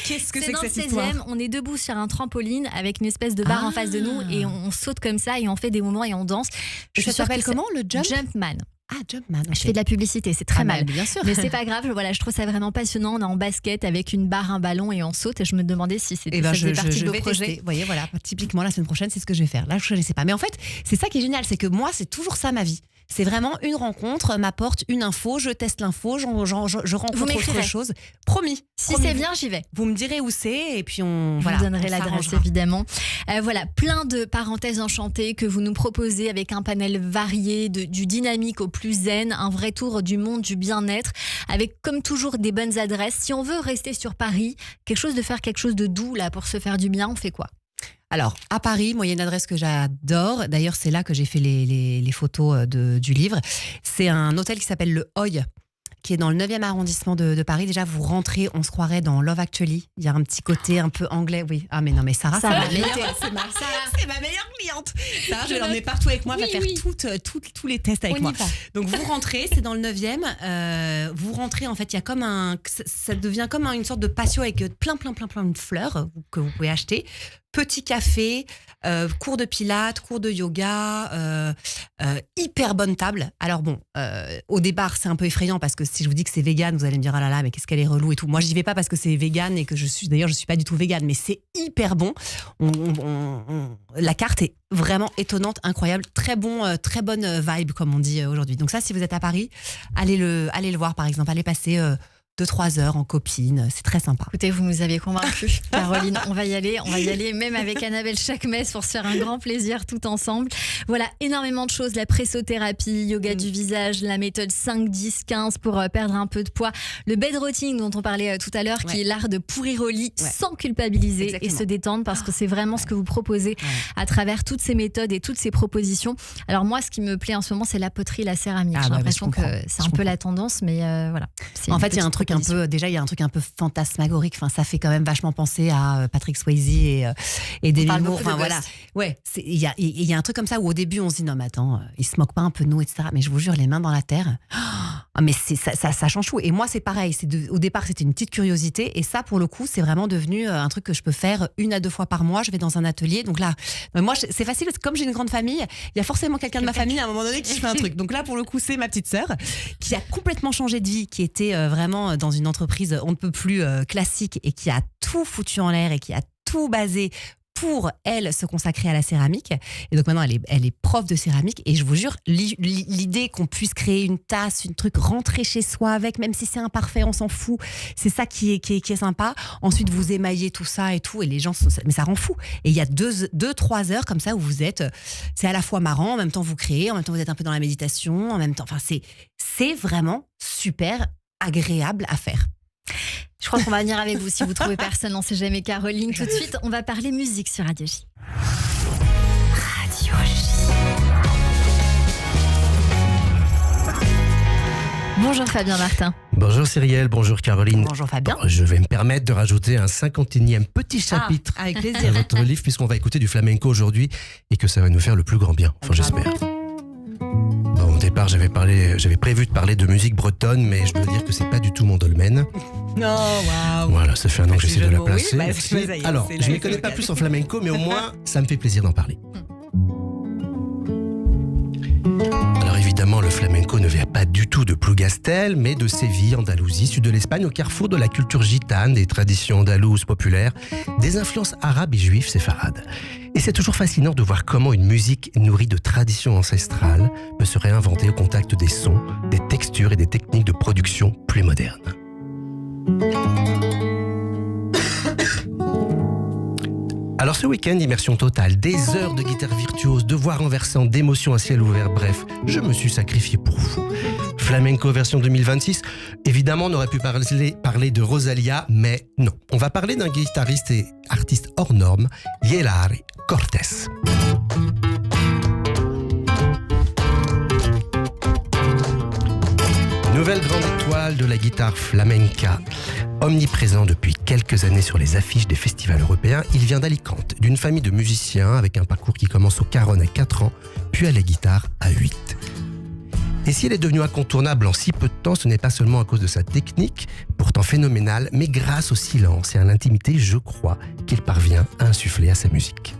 Qu'est-ce que c'est dans que le cette histoire? 16e, on est debout sur un trampoline avec une espèce de barre en face de nous et on saute comme ça et on fait des moments et on danse. Ça suis sûre s'appelle que comment, le jump? Jumpman. Ah, Jumpman. Je fais de la publicité, c'est très mal. Bien sûr. Mais c'est pas grave, voilà, je trouve ça vraiment passionnant. On est en basket avec une barre, un ballon et on saute. Et je me demandais si c'était ça faisait partie de vos vais projets. tester. Vous voyez, voilà, typiquement la semaine prochaine, c'est ce que je vais faire. Là, je ne sais pas. Mais en fait, c'est ça qui est génial, c'est que moi, c'est toujours ça ma vie. C'est vraiment une rencontre, m'apporte une info, je teste l'info, je rencontre autre chose. Promis. Si promis. c'est bien, j'y vais. Vous me direz où c'est et puis Je vous donnerai l'adresse s'arrangera. évidemment. Voilà, plein de parenthèses enchantées que vous nous proposez avec un panel varié, du dynamique au plus zen, un vrai tour du monde du bien-être, avec comme toujours des bonnes adresses. Si on veut rester sur Paris, quelque chose de doux là pour se faire du bien, on fait quoi? Alors, à Paris, moi, il y a une adresse que j'adore. D'ailleurs, c'est là que j'ai fait les photos du livre. C'est un hôtel qui s'appelle le Hoy, qui est dans le 9e arrondissement de Paris. Déjà, vous rentrez, on se croirait dans Love Actually. Il y a un petit côté un peu anglais, oui. Ah, mais non, mais Sarah, Ça va, c'est ma meilleure cliente. Sarah, je vais l'emmener partout avec moi. Elle va faire tous les tests avec moi. Donc, vous rentrez, c'est dans le 9e. Vous rentrez, en fait, il y a comme ça devient comme une sorte de patio avec plein de fleurs que vous pouvez acheter. Petit café, cours de pilates, cours de yoga, hyper bonne table. Alors bon, au départ, c'est un peu effrayant parce que si je vous dis que c'est vegan, vous allez me dire ah là là, mais qu'est-ce qu'elle est relou et tout. Moi, j'y vais pas parce que c'est vegan et que je suis pas du tout vegan, mais c'est hyper bon. La carte est vraiment étonnante, incroyable, très bonne vibe comme on dit aujourd'hui. Donc ça, si vous êtes à Paris, allez le voir par exemple, allez passer 2-3 heures en copine, c'est très sympa. Écoutez, vous nous avez convaincus, Caroline. On va y aller, même avec Annabelle Chakmes pour se faire un grand plaisir tout ensemble. Voilà, énormément de choses, la pressothérapie, yoga du visage, la méthode 5, 10, 15 pour perdre un peu de poids, le bedrotting dont on parlait tout à l'heure, qui est l'art de pourrir au lit sans culpabiliser. Exactement. Et se détendre parce que c'est vraiment ce que vous proposez à travers toutes ces méthodes et toutes ces propositions. Alors moi, ce qui me plaît en ce moment, c'est la poterie, la céramique. J'ai l'impression que c'est un peu la tendance, mais voilà. En fait, il y a un truc il y a un truc un peu fantasmagorique. Enfin, ça fait quand même vachement penser à Patrick Swayze et Demi Moore. Enfin voilà. Ouais, il y a un truc comme ça où au début on se dit non mais attends, ils se moquent pas un peu de nous, etc. Mais je vous jure, les mains dans la terre. Mais ça change tout. Et moi, c'est pareil. Au départ, c'était une petite curiosité. Et ça, pour le coup, c'est vraiment devenu un truc que je peux faire 1 à 2 fois par mois. Je vais dans un atelier. Donc là, moi, c'est facile. Comme j'ai une grande famille, il y a forcément quelqu'un de ma famille à un moment donné qui fait un truc. Donc là, pour le coup, c'est ma petite sœur qui a complètement changé de vie, qui était vraiment dans une entreprise on ne peut plus classique et qui a tout foutu en l'air et qui a tout basé pour elle se consacrer à la céramique. Et donc maintenant elle est prof de céramique et je vous jure, l'idée qu'on puisse créer une tasse, une truc, rentrer chez soi avec, même si c'est imparfait, on s'en fout, c'est ça qui est sympa. Ensuite vous émaillez tout ça et tout et les gens mais ça rend fou. Et il y a 2-3 heures comme ça où vous êtes, c'est à la fois marrant, en même temps vous créez, en même temps vous êtes un peu dans la méditation, en même temps, enfin c'est vraiment super agréable à faire. Je crois qu'on va venir avec vous si vous trouvez personne, on sait jamais. Caroline, tout de suite, on va parler musique sur Radio J. Radio J. Bonjour Fabien Martin. Bonjour Cyrielle, bonjour Caroline. Bonjour Fabien. Je vais me permettre de rajouter un 51e petit chapitre avec plaisir. à votre livre puisqu'on va écouter du flamenco aujourd'hui et que ça va nous faire le plus grand bien. Enfin, j'espère. Bon, au départ, j'avais prévu de parler de musique bretonne, mais je dois dire que c'est pas du tout mon dolmen. Non, waouh. Voilà, ça fait un an que j'essaie de la placer. Oui, alors, je ne m'y connais pas plus en flamenco, mais au moins, ça me fait plaisir d'en parler. Alors évidemment, le flamenco ne vient pas du tout de Plougastel, mais de Séville, Andalousie, sud de l'Espagne, au carrefour de la culture gitane, des traditions andalouses populaires, des influences arabes et juives séfarades. Et c'est toujours fascinant de voir comment une musique nourrie de traditions ancestrales peut se réinventer au contact des sons, des textures et des techniques de production plus modernes. Alors ce week-end, immersion totale, des heures de guitare virtuose, de voix renversante, d'émotions à ciel ouvert, bref, je me suis sacrifié pour vous. Flamenco version 2026, évidemment on aurait pu parler de Rosalia, mais non. On va parler d'un guitariste et artiste hors norme, Yelari Cortés. Nouvelle grande étoile de la guitare flamenca. Omniprésent depuis quelques années sur les affiches des festivals européens, il vient d'Alicante, d'une famille de musiciens avec un parcours qui commence au caron à 4 ans, puis à la guitare à 8. Et si elle est devenue incontournable en si peu de temps, ce n'est pas seulement à cause de sa technique, pourtant phénoménale, mais grâce au silence et à l'intimité, je crois, qu'il parvient à insuffler à sa musique.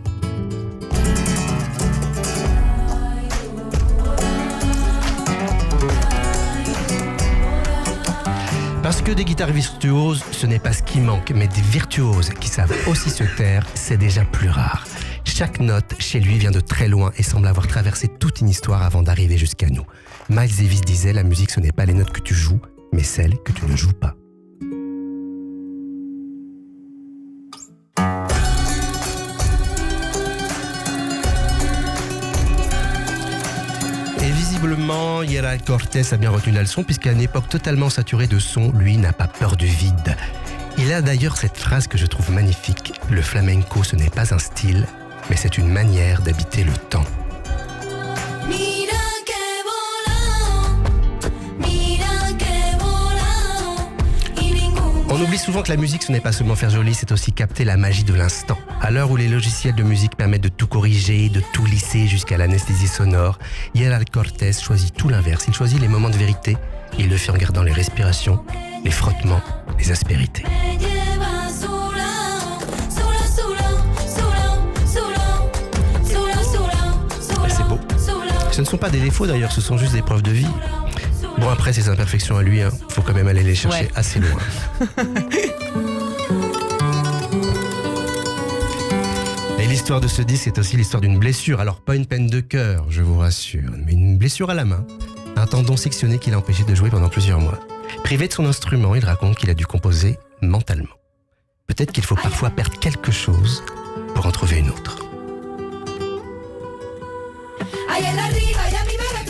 Parce que des guitares virtuoses, ce n'est pas ce qui manque, mais des virtuoses qui savent aussi se taire, c'est déjà plus rare. Chaque note chez lui vient de très loin et semble avoir traversé toute une histoire avant d'arriver jusqu'à nous. Miles Davis disait « La musique, ce n'est pas les notes que tu joues, mais celles que tu ne joues pas ». Et visiblement, Yelari Cortés a bien retenu la leçon puisqu'à une époque totalement saturée de son, lui n'a pas peur du vide. Il a d'ailleurs cette phrase que je trouve magnifique. Le flamenco, ce n'est pas un style, mais c'est une manière d'habiter le temps. On oublie souvent que la musique, ce n'est pas seulement faire joli, c'est aussi capter la magie de l'instant. À l'heure où les logiciels de musique permettent de tout corriger, de tout lisser jusqu'à l'anesthésie sonore, Yelari Cortés choisit tout l'inverse. Il choisit les moments de vérité. Il le fait en gardant les respirations, les frottements, les aspérités. Et c'est beau. Ce ne sont pas des défauts d'ailleurs, ce sont juste des preuves de vie. Bon, après, ces imperfections à lui, faut quand même aller les chercher assez loin. Et l'histoire de ce disque, c'est aussi l'histoire d'une blessure. Alors, pas une peine de cœur, je vous rassure, mais une blessure à la main. Un tendon sectionné qui l'a empêché de jouer pendant plusieurs mois. Privé de son instrument, il raconte qu'il a dû composer mentalement. Peut-être qu'il faut parfois perdre quelque chose pour en trouver une autre.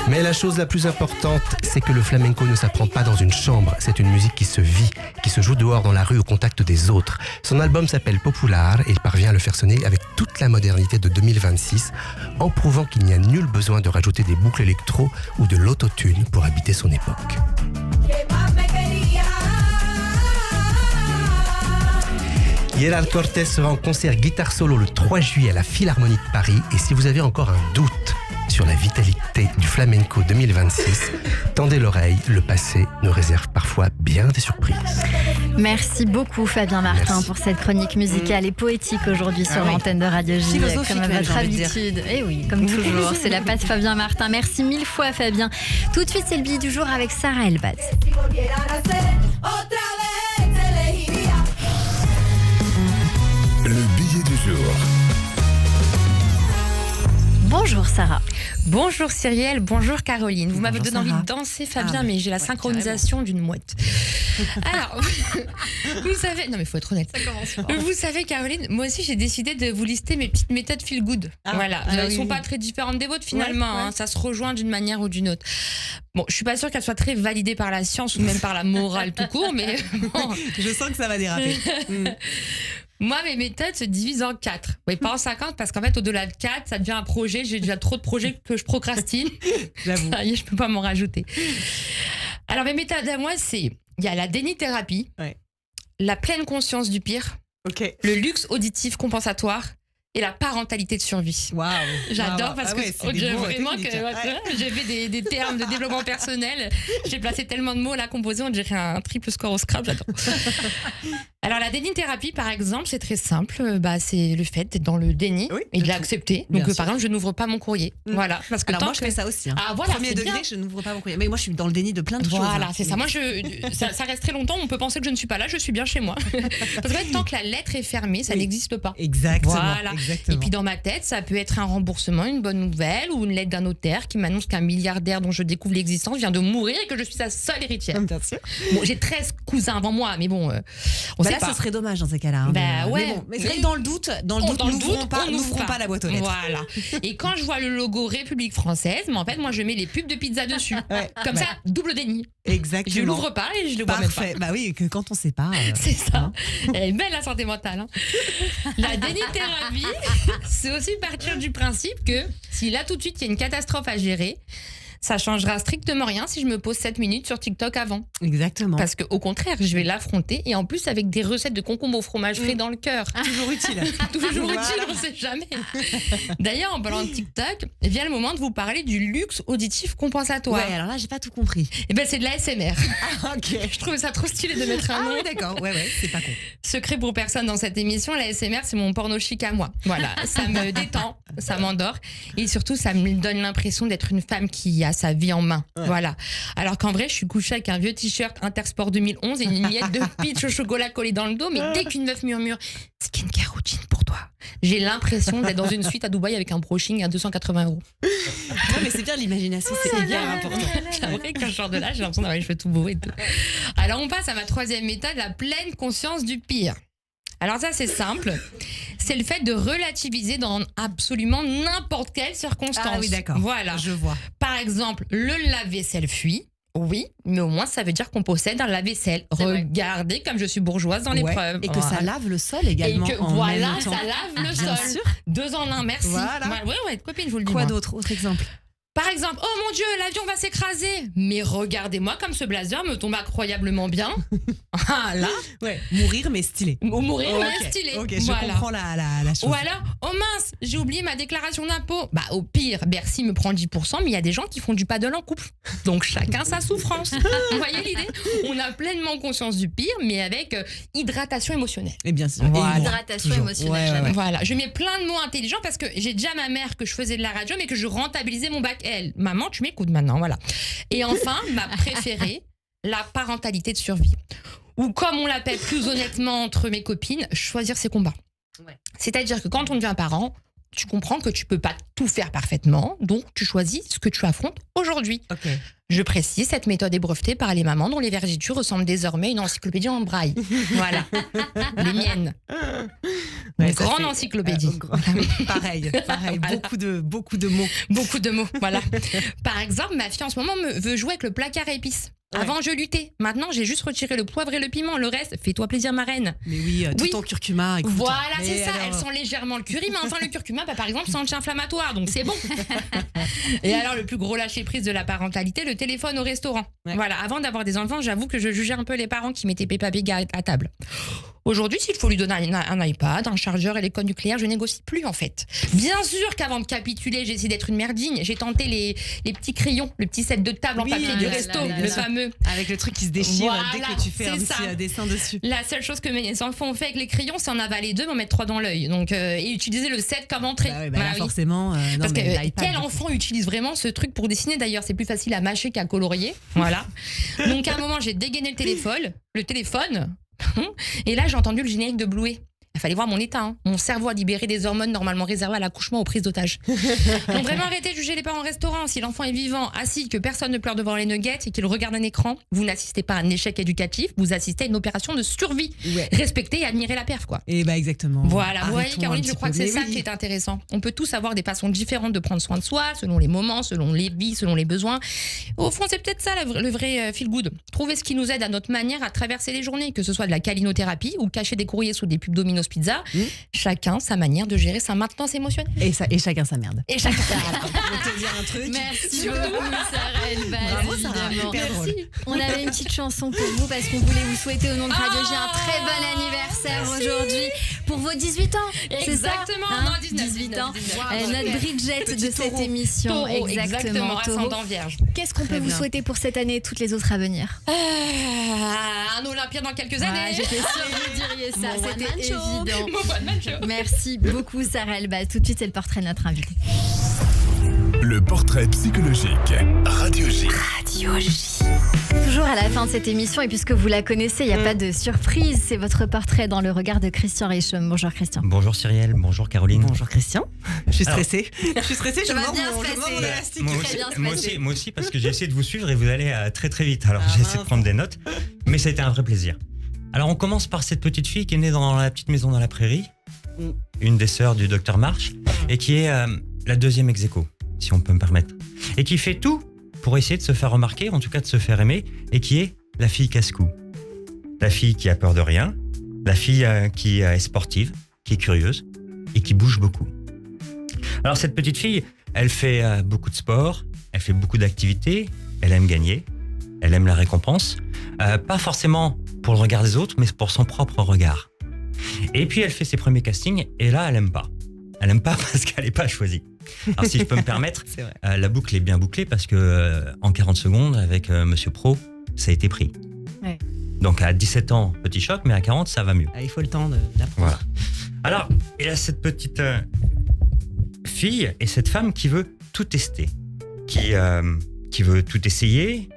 Mais la chose la plus importante, c'est que le flamenco ne s'apprend pas dans une chambre. C'est une musique qui se vit, qui se joue dehors dans la rue au contact des autres. Son album s'appelle Popular et il parvient à le faire sonner avec toute la modernité de 2026, en prouvant qu'il n'y a nul besoin de rajouter des boucles électro ou de l'autotune pour habiter son époque. Yelari Cortés sera en concert guitare solo le 3 juillet à la Philharmonie de Paris. Et si vous avez encore un doute sur la vitalité du flamenco 2026, tendez l'oreille, le passé nous réserve parfois bien des surprises. Merci beaucoup Fabien Martin. Merci. Pour cette chronique musicale et poétique aujourd'hui sur l'antenne de Radio J, Philosophique comme à même, votre j'ai envie de dire. habitude. Et oui, comme toujours, c'est la patte Fabien Martin. Merci mille fois Fabien. Tout de suite, c'est le billet du jour avec Sarah Elbaz. Le billet du jour. Bonjour Sarah. Bonjour Cyrielle, bonjour Caroline. Vous m'avez Bonjour, donné envie Sarah. de danser Fabien, Ah, mais j'ai la ouais, synchronisation d'une mouette. Alors, vous savez, non mais il faut être honnête. Vous savez Caroline, moi aussi j'ai décidé de vous lister mes petites méthodes feel good. Voilà, elles sont pas très différentes des vôtres finalement, hein, ça se rejoint d'une manière ou d'une autre. Bon, je suis pas sûre qu'elles soient très validées par la science ou même par la morale tout court, mais bon. Je sens que ça va déraper. Moi, mes méthodes se divisent en 4. Oui, pas en 50, parce qu'en fait, au-delà de 4, ça devient un projet. J'ai déjà trop de projets que je procrastine. J'avoue. Ça y est, je peux pas m'en rajouter. Alors, mes méthodes à moi, c'est... Il y a la déni-thérapie, la pleine conscience du pire, le luxe auditif compensatoire et la parentalité de survie. Waouh. J'adore parce que c'est des mots vraiment techniques. que j'ai fait des termes de développement personnel. J'ai placé tellement de mots là composés, on dirait un triple score au Scrabble. J'adore. Alors la déni-thérapie par exemple, c'est très simple. C'est le fait d'être dans le déni et de l'accepter. Donc par exemple, je n'ouvre pas mon courrier. Voilà. Parce que alors moi je fais ça aussi. Ah voilà. Premier degré, je n'ouvre pas mon courrier. Mais moi je suis dans le déni de plein de choses. Voilà, c'est ça. Moi ça reste très longtemps. On peut penser que je ne suis pas là. Je suis bien chez moi. Parce que tant que la lettre est fermée, ça n'existe pas. Exactement. Voilà. Exactement. Et puis dans ma tête, ça peut être un remboursement, une bonne nouvelle ou une lettre d'un notaire qui m'annonce qu'un milliardaire dont je découvre l'existence vient de mourir et que je suis sa seule héritière. Bien sûr. Bon, j'ai 13 cousins avant moi, mais bon, on sait Là, pas. ce serait dommage dans ces cas-là. Hein, Bah ouais. Mais c'est vrai que dans le doute, n'ouvrons pas la boîte aux lettres. Voilà. Et quand je vois le logo République française, mais en fait, moi, je mets les pubs de pizza dessus. Ouais, Comme ça, double déni. Exactement. Je l'ouvre pas et je le vois même pas. Parfait. Bah oui, que quand on sait pas. C'est ça. Elle est belle la santé mentale. Hein. La dénithérapie, c'est aussi partir du principe que si là tout de suite il y a une catastrophe à gérer, ça changera strictement rien si je me pose 7 minutes sur TikTok avant. Exactement. Parce qu'au contraire, je vais l'affronter et en plus avec des recettes de concombre au fromage frais dans le cœur. Toujours utile. Toujours utile, on sait jamais. D'ailleurs, en parlant de TikTok, vient le moment de vous parler du luxe auditif compensatoire. Ouais, alors là, j'ai pas tout compris. Et ben c'est de l'ASMR. Ok. Je trouve ça trop stylé de mettre un nom. oui, d'accord. Ouais, c'est pas con. Secret pour personne dans cette émission, l'ASMR, c'est mon porno chic à moi. Voilà, ça me détend, ça m'endort. Et surtout, ça me donne l'impression d'être une femme qui a sa vie en main. Ouais. Voilà. Alors qu'en vrai, je suis couchée avec un vieux t-shirt Intersport 2011 et une miette de peach au chocolat collée dans le dos. Mais dès qu'une meuf murmure « skincare routine pour toi », j'ai l'impression d'être dans une suite à Dubaï avec un brushing à 280 €. Non, mais c'est bien l'imagination, c'est hyper important. Après, quand je sors de là, j'ai l'impression d'avoir les cheveux tout beaux et tout. Alors, on passe à ma troisième méthode, la pleine conscience du pire. Alors ça, c'est simple. C'est le fait de relativiser dans absolument n'importe quelle circonstance. Ah oui, d'accord. Voilà. Je vois. Par exemple, le lave-vaisselle fuit. Oui, mais au moins, ça veut dire qu'on possède un lave-vaisselle. Regardez comme je suis bourgeoise dans l'épreuve. Et que ça lave le sol également. Et que voilà, ça lave le sol. Sûr. 2 en 1, merci. Voilà. Ouais, copine, je vous le dis. Quoi d'autre? Autre exemple? Par exemple, oh mon Dieu, l'avion va s'écraser. Mais regardez-moi comme ce blazer me tombe incroyablement bien. Ah là. Ouais. Mourir mais stylé. Mourir mais stylé. Ok, je comprends la chose. Ou alors, oh mince, j'ai oublié ma déclaration d'impôt. Bah au pire, Bercy me prend 10%, mais il y a des gens qui font du paddle en couple. Donc chacun sa souffrance. Vous voyez l'idée? On a pleinement conscience du pire, mais avec hydratation émotionnelle. Et bien sûr. Voilà. Hydratation émotionnelle. Ouais. Voilà, je mets plein de mots intelligents parce que j'ai déjà ma mère que je faisais de la radio, mais que je rentabilisais mon bac. Elle, maman, tu m'écoutes maintenant, voilà. Et enfin, ma préférée, la parentalité de survie. Ou comme on l'appelle plus honnêtement entre mes copines, choisir ses combats. Ouais. C'est-à-dire que quand on devient parent, tu comprends que tu peux pas tout faire parfaitement, donc tu choisis ce que tu affrontes aujourd'hui. Okay. Je précise, cette méthode est brevetée par les mamans dont les vergetures ressemblent désormais à une encyclopédie en braille. Voilà, les miennes. Une grande encyclopédie. Pareil. Beaucoup de mots. Beaucoup de mots, voilà. Par exemple, ma fille en ce moment veut jouer avec le placard à épices. Ouais. Avant, je luttais. Maintenant, j'ai juste retiré le poivre et le piment. Le reste, fais-toi plaisir, ma reine. Mais oui, tout en curcuma. Écoute, voilà, c'est ça. Elle sent légèrement le curry, mais enfin, le curcuma, bah, par exemple, c'est anti-inflammatoire, donc c'est bon. Et alors, le plus gros lâcher-prise de la parentalité, le téléphone au restaurant. Ouais. Voilà, avant d'avoir des enfants, j'avoue que je jugeais un peu les parents qui mettaient Peppa Pig à table. Aujourd'hui, s'il faut lui donner un iPad, un chargeur et les codes nucléaires, je négocie plus en fait. Bien sûr qu'avant de capituler, j'ai essayé d'être une merdigne. J'ai tenté les petits crayons, le petit set de table en papier du resto, le fameux. Avec le truc qui se déchire dès que tu fais un petit dessin dessus. La seule chose que mes enfants ont fait avec les crayons, c'est en avaler 2, m'en mettre 3 dans l'œil. Donc, et utiliser le set comme entrée. Là, forcément. Parce que quel enfant utilise vraiment ce truc pour dessiner? D'ailleurs, c'est plus facile à mâcher qu'à colorier. Voilà. Donc, à un moment, j'ai dégainé le téléphone. Et là, j'ai entendu le générique de Bluey. Il fallait voir mon état. Hein. Mon cerveau a libéré des hormones normalement réservées à l'accouchement aux prises d'otages. Donc vraiment, arrêtez de juger les parents en restaurant. Si l'enfant est vivant, assis, que personne ne pleure devant les nuggets et qu'il regarde un écran, vous n'assistez pas à un échec éducatif, vous assistez à une opération de survie. Ouais. Respectez et admirez la perf, quoi. Et bah exactement. Voilà, vous voyez, Caroline, je crois que c'est ça qui est intéressant. On peut tous avoir des façons différentes de prendre soin de soi, selon les moments, selon les vies, selon les besoins. Au fond, c'est peut-être ça le vrai feel good. Trouver ce qui nous aide à notre manière à traverser les journées, que ce soit de la calinothérapie ou cacher des courriers sous des pubs Domino's Pizza. Chacun sa manière de gérer sa maintenance émotionnelle. Et chacun sa merde. Et chacun sa merde. Je vais te dire un truc. Merci beaucoup, Sarah Elbaz. Bravo, Sarah. Merci. On avait une petite chanson pour vous parce qu'on voulait vous souhaiter au nom de Radio J un très bon anniversaire aujourd'hui pour vos 18 ans. C'est exactement, ça, non, 18 ans. Notre Bridget de cette émission. Taureau, exactement. Ascendant vierge. Qu'est-ce qu'on peut vous souhaiter pour cette année et toutes les autres à venir? Un Olympia dans quelques années. J'étais sûre que vous diriez ça. C'était évident. Merci beaucoup, Sarah Elbaz. Tout de suite, c'est le portrait de notre invité. Le portrait psychologique. Radio J. Radio J. Toujours à la fin de cette émission, et puisque vous la connaissez, il n'y a pas de surprise. C'est votre portrait dans le regard de Christian Richomme. Bonjour Christian. Bonjour Cyrielle, bonjour Caroline. Bonjour Christian. Je suis stressée. Je vois mon élastique. Moi aussi, parce que j'ai essayé de vous suivre et vous allez très très vite. Alors j'ai essayé de prendre des notes, mais ça a été un vrai plaisir. Alors on commence par cette petite fille qui est née dans la petite maison dans la prairie, une des sœurs du docteur March, et qui est la deuxième ex-aequo, si on peut me permettre. Et qui fait tout pour essayer de se faire remarquer, en tout cas de se faire aimer, et qui est la fille casse-cou. La fille qui a peur de rien, la fille qui est sportive, qui est curieuse, et qui bouge beaucoup. Alors cette petite fille, elle fait beaucoup de sport, elle fait beaucoup d'activités, elle aime gagner, elle aime la récompense, pas forcément pour le regard des autres, mais pour son propre regard. Et puis elle fait ses premiers castings, et là elle aime pas. Elle aime pas parce qu'elle n'est pas choisie. Alors si je peux me permettre, la boucle est bien bouclée parce que en 40 secondes, avec Monsieur Pro, ça a été pris. Ouais. Donc à 17 ans, petit choc, mais à 40, ça va mieux. Il faut le temps d'apprendre. Voilà. Alors, il y a cette petite fille et cette femme qui veut tout tester, qui veut tout essayer,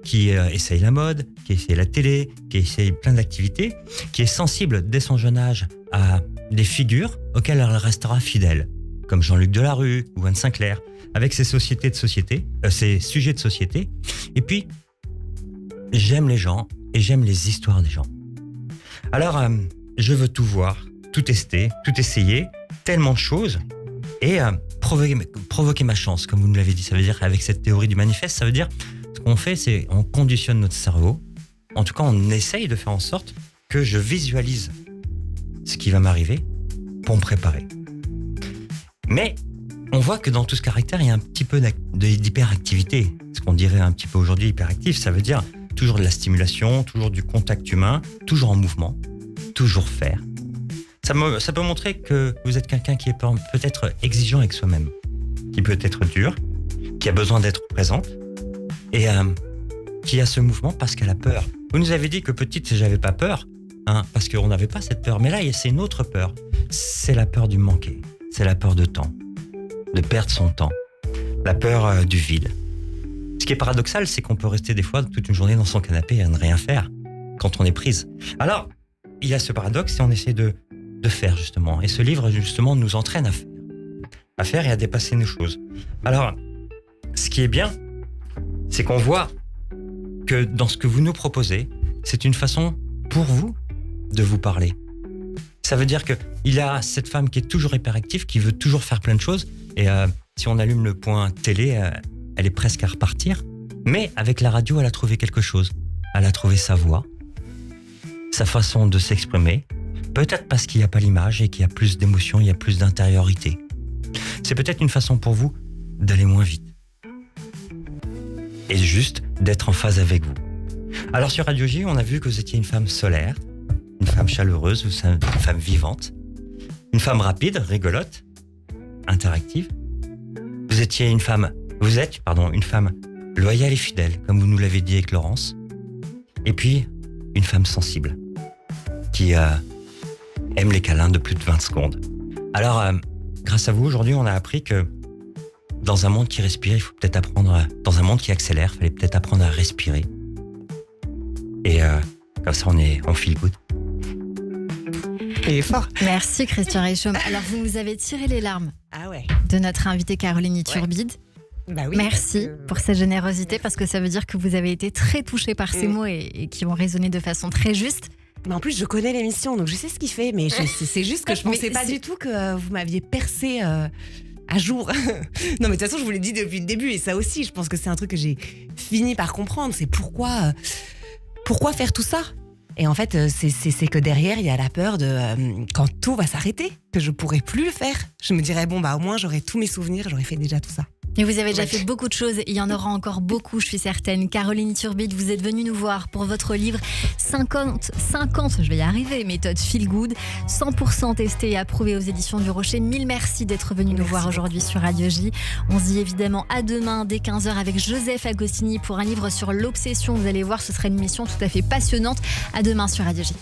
qui essaye la mode, qui essaye la télé, qui essaye plein d'activités, qui est sensible dès son jeune âge à des figures auxquelles elle restera fidèle, comme Jean-Luc Delarue ou Anne Sinclair, avec ses sujets de société. Et puis, j'aime les gens et j'aime les histoires des gens. Alors, je veux tout voir, tout tester, tout essayer, tellement de choses, et provoquer ma chance, comme vous nous l'avez dit. Ça veut dire, avec cette théorie du manifeste, ça veut dire, ce qu'on fait, c'est on conditionne notre cerveau. En tout cas, on essaye de faire en sorte que je visualise ce qui va m'arriver pour me préparer. Mais on voit que dans tout ce caractère, il y a un petit peu d'hyperactivité. Ce qu'on dirait un petit peu aujourd'hui hyperactif, ça veut dire toujours de la stimulation, toujours du contact humain, toujours en mouvement, toujours faire. Ça peut montrer que vous êtes quelqu'un qui est peut-être exigeant avec soi-même, qui peut être dur, qui a besoin d'être présente et qui a ce mouvement parce qu'elle a peur. Vous nous avez dit que petite, j'avais pas peur, parce qu'on n'avait pas cette peur. Mais là, c'est une autre peur. C'est la peur du manquer. C'est la peur de temps, de perdre son temps, la peur du vide. Ce qui est paradoxal, c'est qu'on peut rester des fois toute une journée dans son canapé à ne rien faire quand on est prise. Alors, il y a ce paradoxe et on essaie de faire justement. Et ce livre justement nous entraîne à faire et à dépasser nos choses. Alors, ce qui est bien, c'est qu'on voit que dans ce que vous nous proposez, c'est une façon pour vous de vous parler. Ça veut dire qu'il y a cette femme qui est toujours hyperactive, qui veut toujours faire plein de choses. Et si on allume le point télé, elle est presque à repartir. Mais avec la radio, elle a trouvé quelque chose. Elle a trouvé sa voix, sa façon de s'exprimer. Peut-être parce qu'il n'y a pas l'image et qu'il y a plus d'émotion, il y a plus d'intériorité. C'est peut-être une façon pour vous d'aller moins vite. Et juste d'être en phase avec vous. Alors sur Radio J, on a vu que vous étiez une femme solaire, une femme chaleureuse, une femme vivante, une femme rapide, rigolote, interactive. Vous êtes une femme loyale et fidèle, comme vous nous l'avez dit avec Laurence. Et puis, une femme sensible, qui aime les câlins de plus de 20 secondes. Alors, grâce à vous, aujourd'hui, on a appris que dans un monde qui respire, il faut peut-être apprendre, dans un monde qui accélère, il fallait peut-être apprendre à respirer. Et comme ça, on feel good. Et fort. Merci Christian Reichaume. Alors vous nous avez tiré les larmes de notre invitée Caroline Iturbide. Bah oui, merci pour cette générosité parce que ça veut dire que vous avez été très touchée par ces mots et qui ont résonné de façon très juste. Mais en plus, je connais l'émission, donc je sais ce qu'il fait. Mais c'est juste que je pensais pas du tout que vous m'aviez percé à jour. Non, mais de toute façon, je vous l'ai dit depuis le début. Et ça aussi, je pense que c'est un truc que j'ai fini par comprendre. C'est pourquoi faire tout ça ? Et en fait, c'est que derrière, il y a la peur de quand tout va s'arrêter, que je pourrai plus le faire. Je me dirais, au moins, j'aurai tous mes souvenirs, j'aurais fait déjà tout ça. Et vous avez déjà fait beaucoup de choses, il y en aura encore beaucoup, je suis certaine. Caroline Iturbide, vous êtes venue nous voir pour votre livre 50, je vais y arriver, méthode Feel Good, 100% testé et approuvé aux éditions du Rocher. Mille merci d'être venu nous voir aujourd'hui sur Radio J. On se dit évidemment à demain dès 15h avec Joseph Agostini pour un livre sur l'obsession. Vous allez voir, ce sera une émission tout à fait passionnante. À demain sur Radio J.